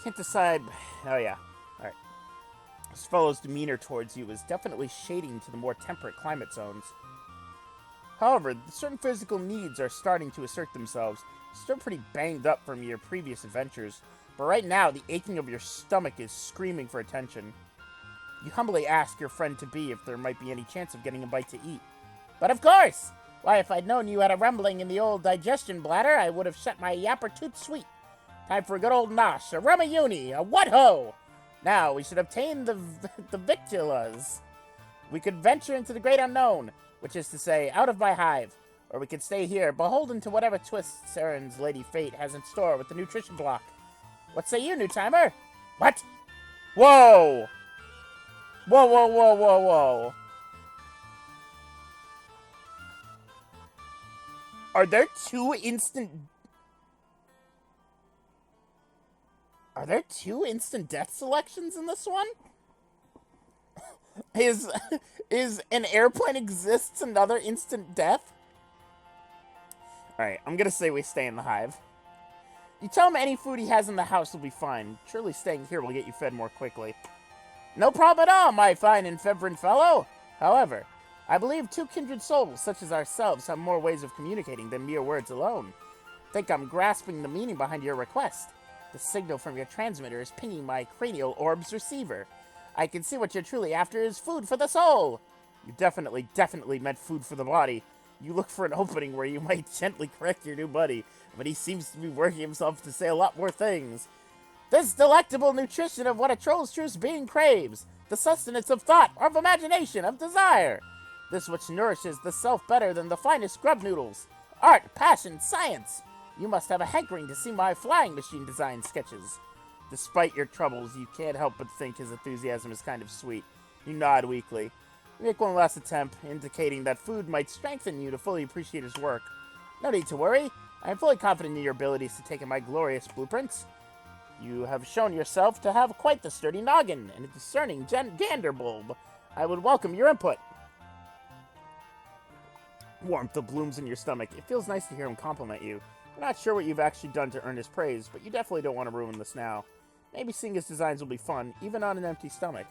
Can't decide. Oh yeah. All right. This fellow's demeanor towards you is definitely shading to the more temperate climate zones. However, certain physical needs are starting to assert themselves. Still pretty banged up from your previous adventures, but right now the aching of your stomach is screaming for attention. You humbly ask your friend to be if there might be any chance of getting a bite to eat. But of course! Why, if I'd known you had a rumbling in the old digestion bladder, I would have shut my yapper tooth sweet. Time for a good old nosh, a rummy-uni, a what-ho! Now we should obtain the victulas. We could venture into the great unknown, which is to say, out of my hive, or we could stay here, beholden to whatever twists Saren's Lady Fate has in store with the nutrition block. What say you, new timer? What? Whoa! Whoa, whoa, whoa, whoa, whoa. Are there two instant death selections in this one? Is an airplane exists another instant death? Alright, I'm gonna say we stay in the hive. You tell him any food he has in the house will be fine. Surely staying here will get you fed more quickly. No problem at all, my fine and fervent fellow. However, I believe two kindred souls such as ourselves have more ways of communicating than mere words alone. Think I'm grasping the meaning behind your request. The signal from your transmitter is pinging my cranial orb's receiver. I can see what you're truly after is food for the soul. You definitely meant food for the body. You look for an opening where you might gently correct your new buddy, but he seems to be working himself to say a lot more things. This delectable nutrition of what a troll's true being craves, the sustenance of thought, of imagination, of desire. This which nourishes the self better than the finest grub noodles. Art, passion, science. You must have a hankering to see my flying machine design sketches. Despite your troubles, you can't help but think his enthusiasm is kind of sweet. You nod weakly. You make one last attempt, indicating that food might strengthen you to fully appreciate his work. No need to worry. I am fully confident in your abilities to take in my glorious blueprints. You have shown yourself to have quite the sturdy noggin and a discerning gander bulb. I would welcome your input. Warmth blooms in your stomach. It feels nice to hear him compliment you. You're not sure what you've actually done to earn his praise, but you definitely don't want to ruin this now. Maybe seeing his designs will be fun, even on an empty stomach.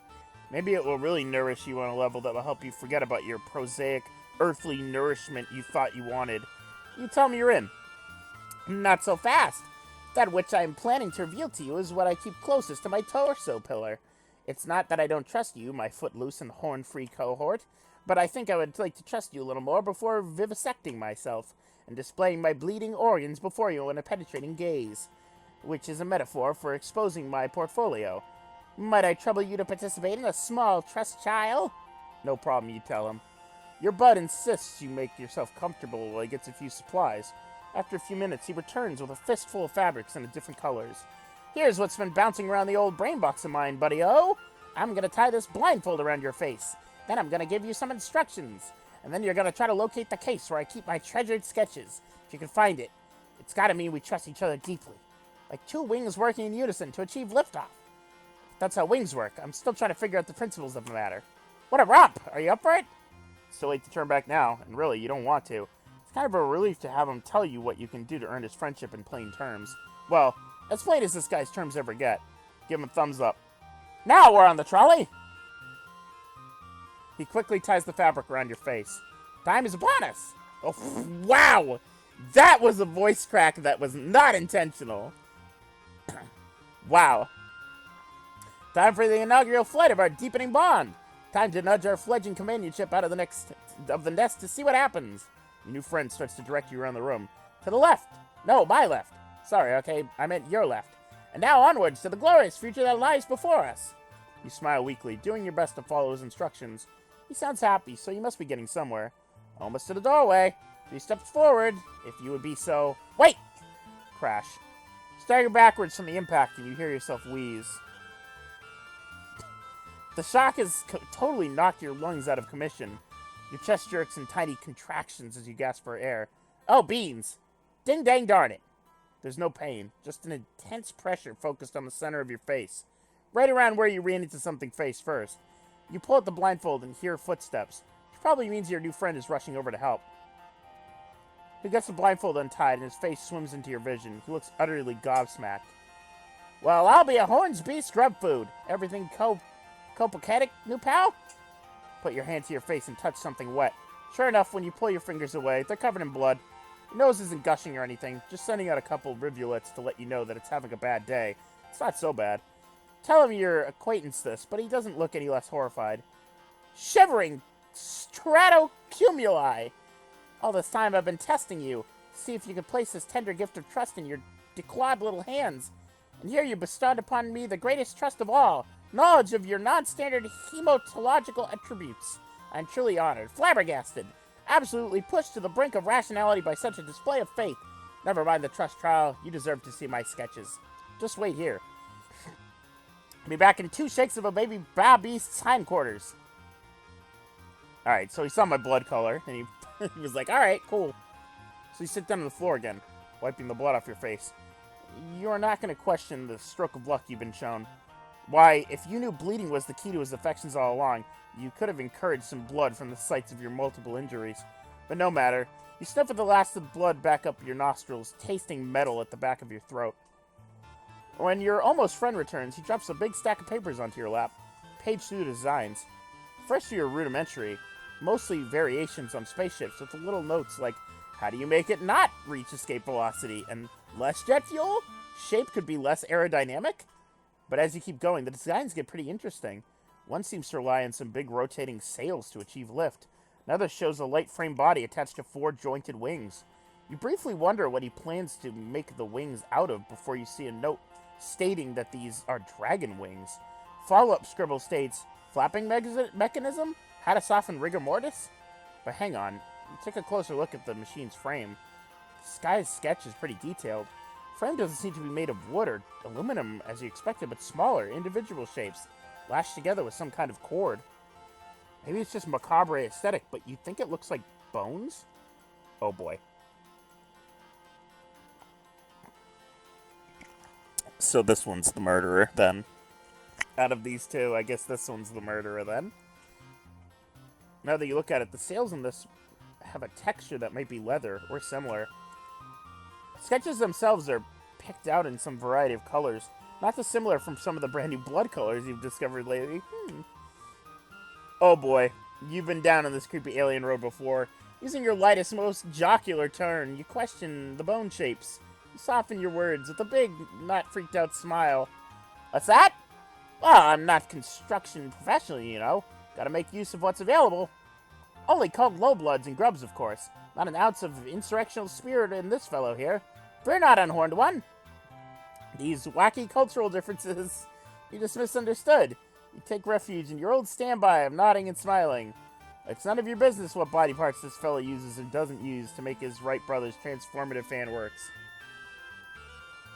Maybe it will really nourish you on a level that will help you forget about your prosaic, earthly nourishment you thought you wanted. You tell me you're in. Not so fast. That which I am planning to reveal to you is what I keep closest to my torso pillar. It's not that I don't trust you, my footloose and horn-free cohort, but I think I would like to trust you a little more before vivisecting myself and displaying my bleeding organs before you in a penetrating gaze, which is a metaphor for exposing my portfolio. Might I trouble you to participate in a small trust trial? No problem, you tell him. Your bud insists you make yourself comfortable while he gets a few supplies. After a few minutes, he returns with a fistful of fabrics in different colors. Here's what's been bouncing around the old brain box of mine, buddy-o. I'm going to tie this blindfold around your face. Then I'm going to give you some instructions. And then you're going to try to locate the case where I keep my treasured sketches. If you can find it, it's got to mean we trust each other deeply. Like two wings working in unison to achieve liftoff. That's how wings work. I'm still trying to figure out the principles of the matter. What a romp! Are you up for it? It's too late to turn back now, and really, you don't want to. It's kind of a relief to have him tell you what you can do to earn his friendship in plain terms. Well, as plain as this guy's terms ever get. Give him a thumbs up. Now we're on the trolley! He quickly ties the fabric around your face. Time is upon us! Oh, wow! That was a voice crack that was not intentional. Wow. Time for the inaugural flight of our deepening bond. Time to nudge our fledgling companionship out of the nest to see what happens. Your new friend starts to direct you around the room. To the left. No, my left. Sorry, okay, I meant your left. And now onwards to the glorious future that lies before us. You smile weakly, doing your best to follow his instructions. He sounds happy, so you must be getting somewhere. Almost to the doorway. 3 steps forward, if you would be so... Wait! Crash. Stagger backwards from the impact and you hear yourself wheeze. The shock has totally knocked your lungs out of commission. Your chest jerks in tiny contractions as you gasp for air. Oh, beans! Ding dang darn it! There's no pain, just an intense pressure focused on the center of your face. Right around where you ran into something face first. You pull out the blindfold and hear footsteps, which probably means your new friend is rushing over to help. He gets the blindfold untied and his face swims into your vision. He looks utterly gobsmacked. Well, I'll be a Hornsby scrub food. Everything copacetic, new pal? Put your hand to your face and touch something wet. Sure enough, when you pull your fingers away, they're covered in blood. Your nose isn't gushing or anything, just sending out a couple rivulets to let you know that it's having a bad day. It's not so bad. Tell him your acquaintance this, but he doesn't look any less horrified. Shivering stratocumuli! All this time I've been testing you, to see if you could place this tender gift of trust in your declawed little hands. And here you bestowed upon me the greatest trust of all, knowledge of your non-standard hematological attributes. I'm truly honored, flabbergasted, absolutely pushed to the brink of rationality by such a display of faith. Never mind the trust trial, you deserve to see my sketches. Just wait here. I'll be back in 2 shakes of a baby beast's hindquarters. Alright, so he saw my blood color, and he was like, alright, cool. So you sit down on the floor again, wiping the blood off your face. You are not going to question the stroke of luck you've been shown. Why, if you knew bleeding was the key to his affections all along, you could have encouraged some blood from the sites of your multiple injuries. But no matter. You sniff at the last of the blood back up your nostrils, tasting metal at the back of your throat. When your almost friend returns, he drops a big stack of papers onto your lap, page through the designs. First few are rudimentary, mostly variations on spaceships with little notes like, how do you make it not reach escape velocity, and less jet fuel? Shape could be less aerodynamic? But as you keep going, the designs get pretty interesting. One seems to rely on some big rotating sails to achieve lift. Another shows a light frame body attached to 4 jointed wings. You briefly wonder what he plans to make the wings out of before you see a note stating that these are dragon wings. Follow-up scribble states, flapping mechanism? How to soften rigor mortis? But hang on, you take a closer look at the machine's frame. This guy's sketch is pretty detailed. Frame doesn't seem to be made of wood or aluminum as you expected, but smaller, individual shapes, lashed together with some kind of cord. Maybe it's just macabre aesthetic, but you think it looks like bones? Oh boy. So this one's the murderer, then. Out of these two, I guess this one's the murderer, then. Now that you look at it, the sails in this have a texture that might be leather or similar. Sketches themselves are picked out in some variety of colors, not dissimilar from some of the brand new blood colors you've discovered lately. Oh boy, you've been down on this creepy alien road before. Using your lightest, most jocular turn, you question the bone shapes. You soften your words with a big, not freaked out smile. What's that? Well, I'm not construction professional, you know. Gotta make use of what's available. Only called lowbloods and grubs, of course. Not an ounce of insurrectional spirit in this fellow here. Fear not, unhorned one. These wacky cultural differences you just misunderstood. You take refuge in your old standby of nodding and smiling. It's none of your business what body parts this fellow uses and doesn't use to make his Wright Brothers transformative fan works.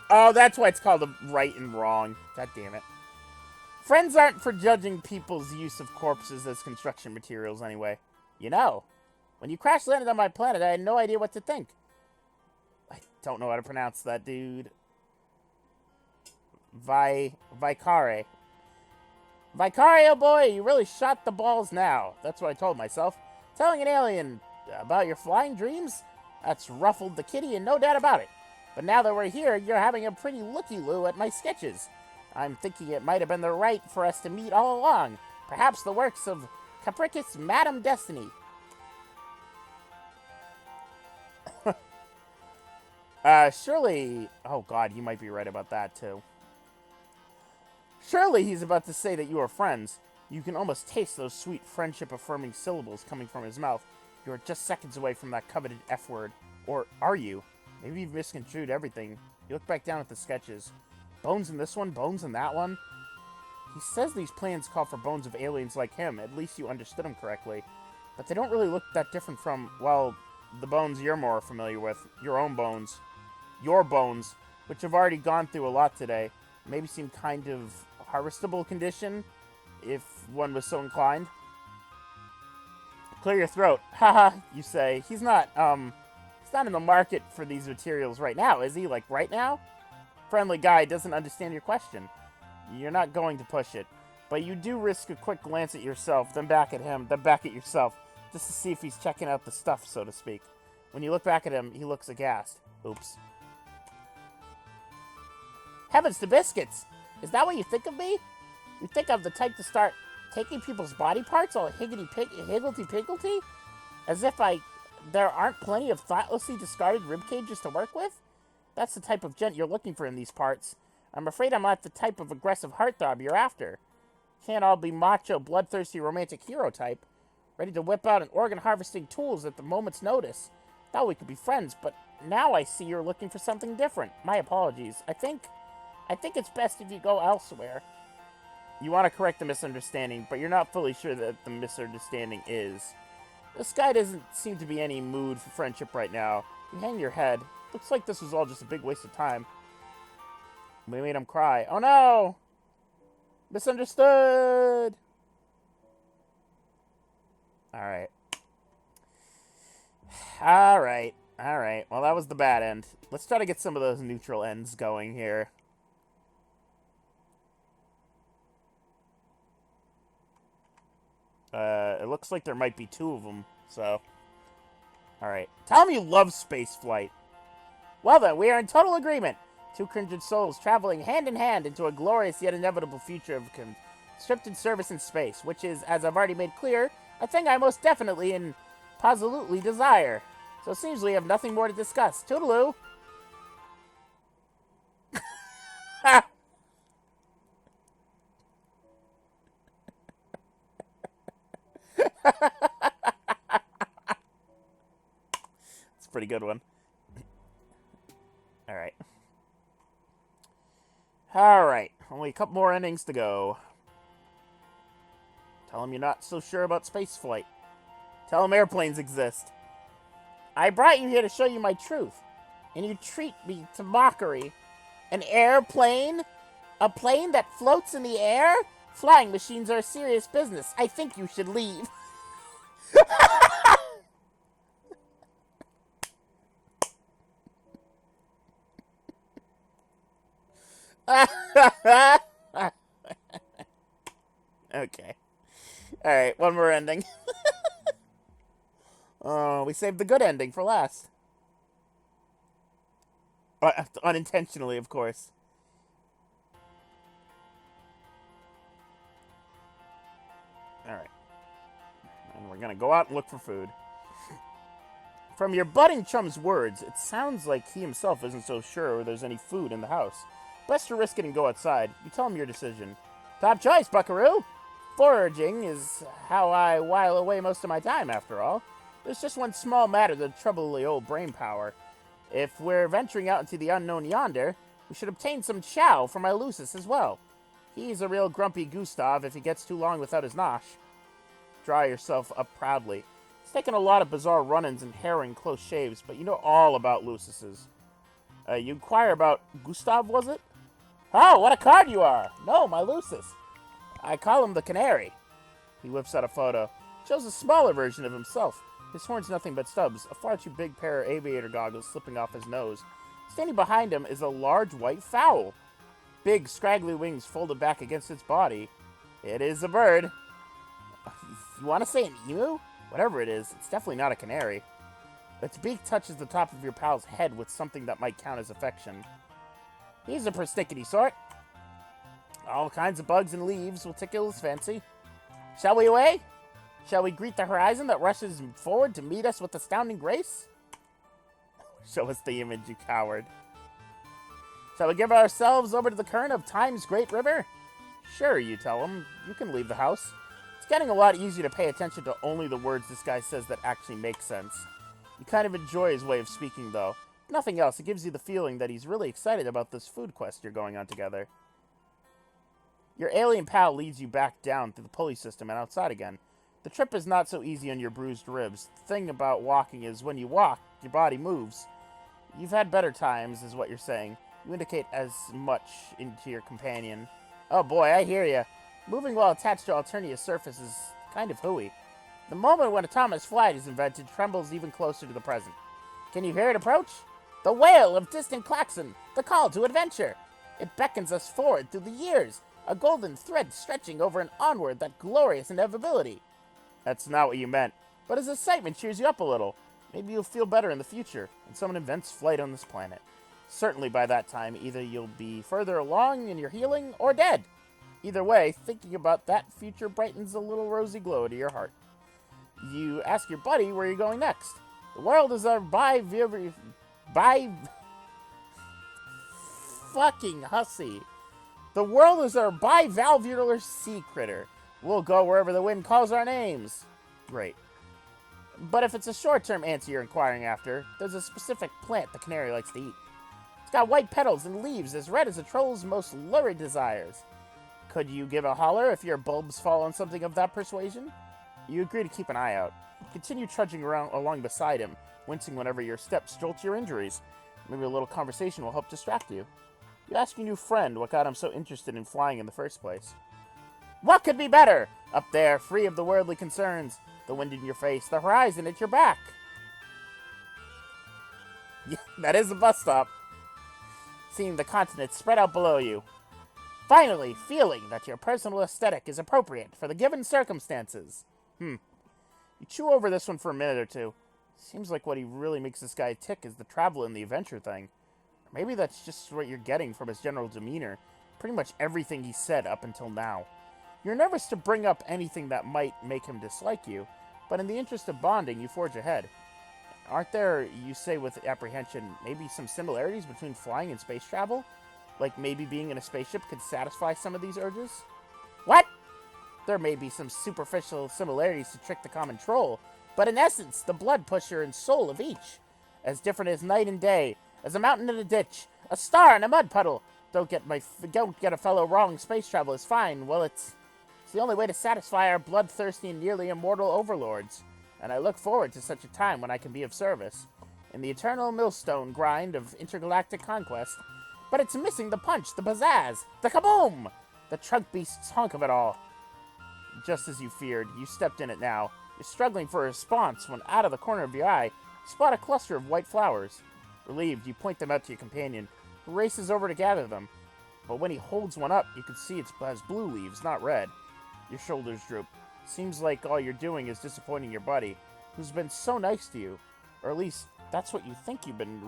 Oh, that's why it's called a right and wrong. God damn it. Friends aren't for judging people's use of corpses as construction materials anyway. You know, when you crash landed on my planet, I had no idea what to think. I don't know how to pronounce that, dude. Vicare. Vicario boy, you really shot the balls now. That's what I told myself. Telling an alien about your flying dreams? That's ruffled the kitty and no doubt about it. But now that we're here, you're having a pretty looky-loo at my sketches. I'm thinking it might have been the right for us to meet all along. Perhaps the works of Capricus Madame Destiny. Surely... Oh god, you might be right about that too. Surely he's about to say that you are friends. You can almost taste those sweet friendship-affirming syllables coming from his mouth. You are just seconds away from that coveted F-word. Or are you? Maybe you've misconstrued everything. You look back down at the sketches. Bones in this one, bones in that one. He says these plans call for bones of aliens like him. At least you understood him correctly. But they don't really look that different from, well, the bones you're more familiar with. Your own bones. Your bones, which have already gone through a lot today. Maybe seem kind of harvestable condition, if one was so inclined. Clear your throat. Haha, you say. He's not in the market for these materials right now, is he? Like, right now? Friendly guy doesn't understand your question. You're not going to push it. But you do risk a quick glance at yourself, then back at him, then back at yourself, just to see if he's checking out the stuff, so to speak. When you look back at him, he looks aghast. Oops. Heavens to biscuits! Is that what you think of me? You think I'm the type to start taking people's body parts all higgledy-piggledy? As if there aren't plenty of thoughtlessly discarded rib cages to work with? That's the type of gent you're looking for in these parts. I'm afraid I'm not the type of aggressive heartthrob you're after. Can't all be macho, bloodthirsty, romantic hero type. Ready to whip out an organ-harvesting tools at the moment's notice. Thought we could be friends, but now I see you're looking for something different. My apologies. I think it's best if you go elsewhere. You want to correct the misunderstanding, but you're not fully sure that the misunderstanding is. This guy doesn't seem to be any mood for friendship right now. You hang your head. Looks like this was all just a big waste of time. We made him cry. Oh no! Misunderstood! Alright. Alright. Well, that was the bad end. Let's try to get some of those neutral ends going here. It looks like there might be two of them, so... Alright. Tell me you love spaceflight. Well then, we are in total agreement. Two kindred souls traveling hand in hand into a glorious yet inevitable future of conscripted service in space, which is, as I've already made clear, a thing I most definitely and positively desire. So it seems we have nothing more to discuss. Toodaloo! It's a pretty good one. Alright. Only a couple more endings to go. Tell him you're not so sure about spaceflight. Tell him airplanes exist. I brought you here to show you my truth. And you treat me to mockery. An airplane? A plane that floats in the air? Flying machines are a serious business. I think you should leave. Okay. Alright, one more ending. Oh, we saved the good ending for last. Unintentionally, of course. Alright. And we're gonna go out and look for food. From your budding chum's words, it sounds like he himself isn't so sure there's any food in the house. Best to risk it and go outside. You tell him your decision. Top choice, buckaroo! Foraging is how I while away most of my time, after all. There's just one small matter that troubles the old brain power. If we're venturing out into the unknown yonder, we should obtain some chow for my Lucis as well. He's a real grumpy Gustav if he gets too long without his nosh. Draw yourself up proudly. It's taken a lot of bizarre run-ins and harrowing close shaves, but you know all about Lucises. You inquire about Gustav, was it? Oh, what a card you are! No, my Lucis. I call him the Canary. He whips out a photo. Shows a smaller version of himself. His horn's nothing but stubs, a far too big pair of aviator goggles slipping off his nose. Standing behind him is a large white fowl. Big, scraggly wings folded back against its body. It is a bird. You want to say an emu? Whatever it is, it's definitely not a canary. Its beak touches the top of your pal's head with something that might count as affection. He's a persnickety sort. All kinds of bugs and leaves will tickle his fancy. Shall we away? Shall we greet the horizon that rushes forward to meet us with astounding grace? Show us the image, you coward. Shall we give ourselves over to the current of time's great river? Sure, you tell him. You can leave the house. It's getting a lot easier to pay attention to only the words this guy says that actually make sense. You kind of enjoy his way of speaking, though. If nothing else, it gives you the feeling that he's really excited about this food quest you're going on together. Your alien pal leads you back down through the pulley system and outside again. The trip is not so easy on your bruised ribs. The thing about walking is when you walk, your body moves. You've had better times, is what you're saying. You indicate as much into your companion. Oh boy, I hear ya. Moving while attached to Alternia's surface is kind of hooey. The moment when autonomous flight is invented trembles even closer to the present. Can you hear it approach? The wail of distant klaxon, the call to adventure. It beckons us forward through the years, a golden thread stretching over and onward that glorious inevitability. That's not what you meant, but his excitement cheers you up a little. Maybe you'll feel better in the future when someone invents flight on this planet. Certainly by that time, either you'll be further along in your healing or dead. Either way, thinking about that future brightens a little rosy glow to your heart. You ask your buddy where you're going next. The world is our fucking hussy. The world is our bivalvular sea critter. We'll go wherever the wind calls our names. Great. But if it's a short-term answer you're inquiring after, there's a specific plant the canary likes to eat. It's got white petals and leaves as red as a troll's most lurid desires. Could you give a holler if your bulbs fall on something of that persuasion? You agree to keep an eye out. Continue trudging along beside him, wincing whenever your steps jolt your injuries. Maybe a little conversation will help distract you. You ask your new friend what got him so interested in flying in the first place. What could be better? Up there, free of the worldly concerns. The wind in your face, the horizon at your back. Yeah, that is a bus stop. Seeing the continent spread out below you. Finally, feeling that your personal aesthetic is appropriate for the given circumstances. You chew over this one for a minute or two. Seems like what really makes this guy tick is the travel and the adventure thing. Or maybe that's just what you're getting from his general demeanor. Pretty much everything he said up until now. You're nervous to bring up anything that might make him dislike you, but in the interest of bonding, you forge ahead. Aren't there, you say with apprehension, maybe some similarities between flying and space travel? Like maybe being in a spaceship could satisfy some of these urges? What? There may be some superficial similarities to trick the common troll, but in essence, the blood pusher and soul of each. As different as night and day, as a mountain in a ditch, a star in a mud puddle. Don't get a fellow wrong, space travel is fine. Well, it's the only way to satisfy our bloodthirsty and nearly immortal overlords. And I look forward to such a time when I can be of service. In the eternal millstone grind of intergalactic conquest. But it's missing the punch, the pizzazz, the kaboom! The trunk beast's hunk of it all. Just as you feared, you stepped in it now. You're struggling for a response when out of the corner of your eye, you spot a cluster of white flowers. Relieved, you point them out to your companion, who races over to gather them. But when he holds one up, you can see it has blue leaves, not red. Your shoulders droop. Seems like all you're doing is disappointing your buddy. who's been so nice to you. Or at least, that's what you think you've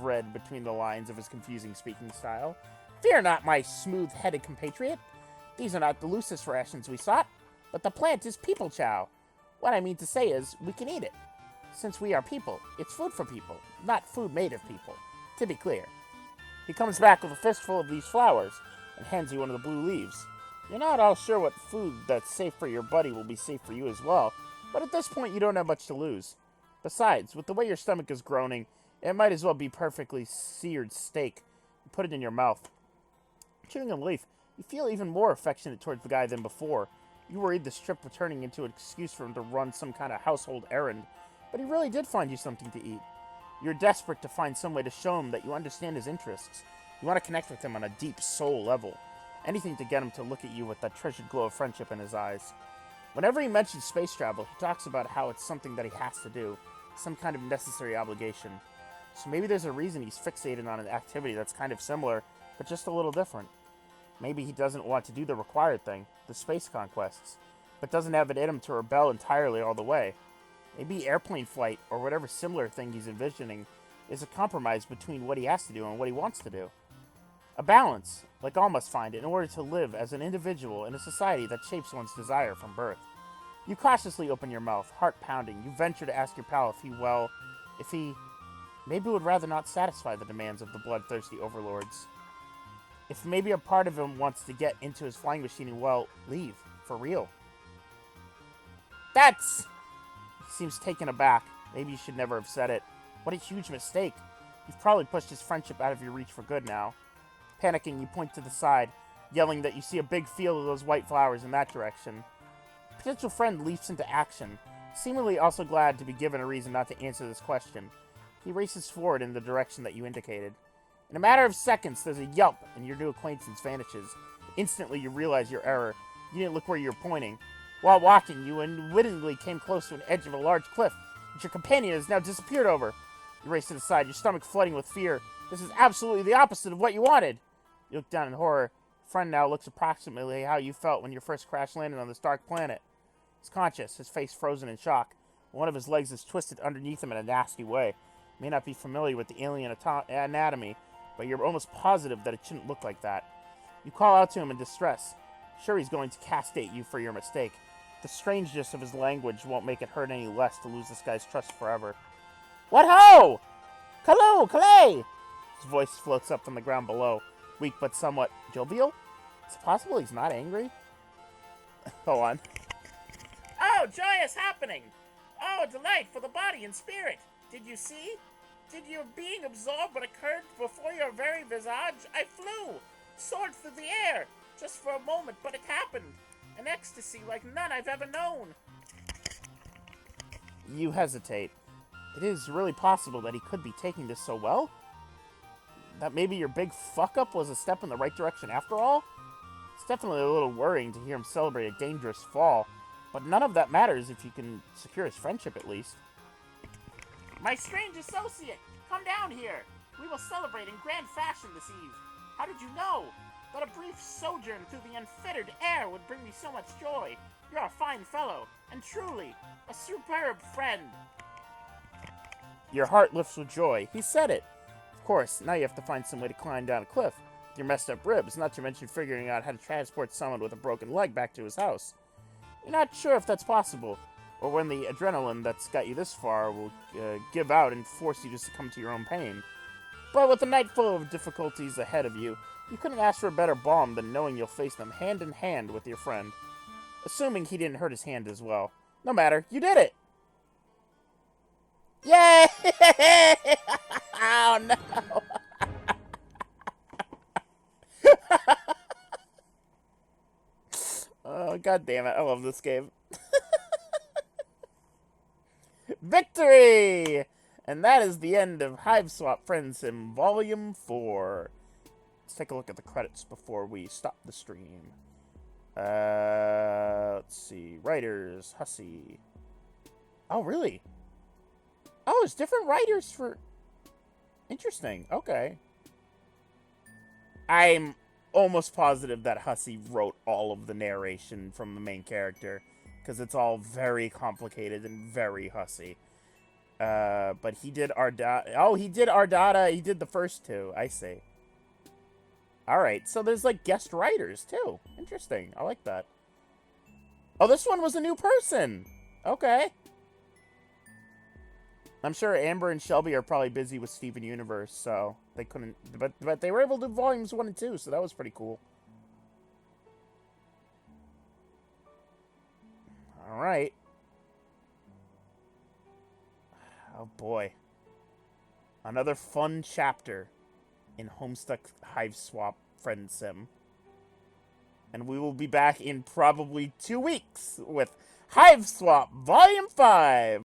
read between the lines of his confusing speaking style. Fear not, my smooth-headed compatriot. These are not the loosest rations we sought, but the plant is people chow. What I mean to say is, we can eat it. Since we are people, it's food for people, not food made of people, to be clear. He comes back with a fistful of these flowers and hands you one of the blue leaves. You're not all sure what food that's safe for your buddy will be safe for you as well, but at this point you don't have much to lose. Besides, with the way your stomach is groaning, it might as well be perfectly seared steak. You put it in your mouth. Chewing a leaf, you feel even more affectionate towards the guy than before. You worried this trip was turning into an excuse for him to run some kind of household errand, but he really did find you something to eat. You're desperate to find some way to show him that you understand his interests. You want to connect with him on a deep soul level. Anything to get him to look at you with that treasured glow of friendship in his eyes. Whenever he mentions space travel, he talks about how it's something that he has to do, some kind of necessary obligation. So maybe there's a reason he's fixated on an activity that's kind of similar, but just a little different. Maybe he doesn't want to do the required thing, the space conquests, but doesn't have it in him to rebel entirely all the way. Maybe airplane flight, or whatever similar thing he's envisioning, is a compromise between what he has to do and what he wants to do. A balance, like all must find it, in order to live as an individual in a society that shapes one's desire from birth. You cautiously open your mouth, heart pounding. You venture to ask your pal if he maybe would rather not satisfy the demands of the bloodthirsty overlords. If maybe a part of him wants to get into his flying machine and, well, leave. For real. He seems taken aback. Maybe you should never have said it. What a huge mistake. You've probably pushed his friendship out of your reach for good now. Panicking, you point to the side, yelling that you see a big field of those white flowers in that direction. Potential friend leaps into action, seemingly also glad to be given a reason not to answer this question. He races forward in the direction that you indicated. In a matter of seconds, there's a yelp, and your new acquaintance vanishes. Instantly, you realize your error. You didn't look where you were pointing. While walking, you unwittingly came close to an edge of a large cliff, which your companion has now disappeared over. You race to the side, your stomach flooding with fear. This is absolutely the opposite of what you wanted. You look down in horror. Your friend now looks approximately how you felt when you first crash landed on this dark planet. He's conscious, his face frozen in shock. One of his legs is twisted underneath him in a nasty way. You may not be familiar with the alien anatomy, but you're almost positive that it shouldn't look like that. You call out to him in distress. Sure, he's going to castrate you for your mistake. The strangeness of his language won't make it hurt any less to lose this guy's trust forever. What ho! Hello, Clay! His voice floats up from the ground below, weak but somewhat jovial. Is it possible he's not angry? Hold on. Oh, joyous happening! Oh, delight for the body and spirit! Did you see? Did your being absorbed what occurred before your very visage? I flew! Soared through the air! Just for a moment, but it happened! An ecstasy like none I've ever known! You hesitate. It is really possible that he could be taking this so well? That maybe your big fuck-up was a step in the right direction after all? It's definitely a little worrying to hear him celebrate a dangerous fall, but none of that matters if you can secure his friendship at least. My strange associate, come down here. We will celebrate in grand fashion this eve. How did you know? That a brief sojourn through the unfettered air would bring me so much joy. You're a fine fellow, and truly, a superb friend. Your heart lifts with joy. He said it. Of course, now you have to find some way to climb down a cliff with your messed up ribs, not to mention figuring out how to transport someone with a broken leg back to his house. You're not sure if that's possible, or when the adrenaline that's got you this far will give out and force you to succumb to your own pain. But with a night full of difficulties ahead of you, you couldn't ask for a better balm than knowing you'll face them hand in hand with your friend. Assuming he didn't hurt his hand as well. No matter, you did it! Yay! Oh no! Oh, god damn it, I love this game. Victory! And that is the end of Hiveswap Friendsim Volume 4. Let's take a look at the credits before we stop the stream. Let's see. Writers, Hussey. Oh, really? Oh, it's different writers for... Interesting. Okay. I'm almost positive that Hussey wrote all of the narration from the main character. because it's all very complicated and very hussy. But he did Ardata. Oh, he did Ardata. He did the first two. I see. All right, so there's like guest writers too. Interesting. I like that. Oh, this one was a new person. Okay. I'm sure Amber and Shelby are probably busy with Steven Universe, so they couldn't. But they were able to do volumes 1 and 2, so that was pretty cool. All right. Oh boy. Another fun chapter in Homestuck Hiveswap Friendsim. And we will be back in probably 2 weeks with Hiveswap Volume 5.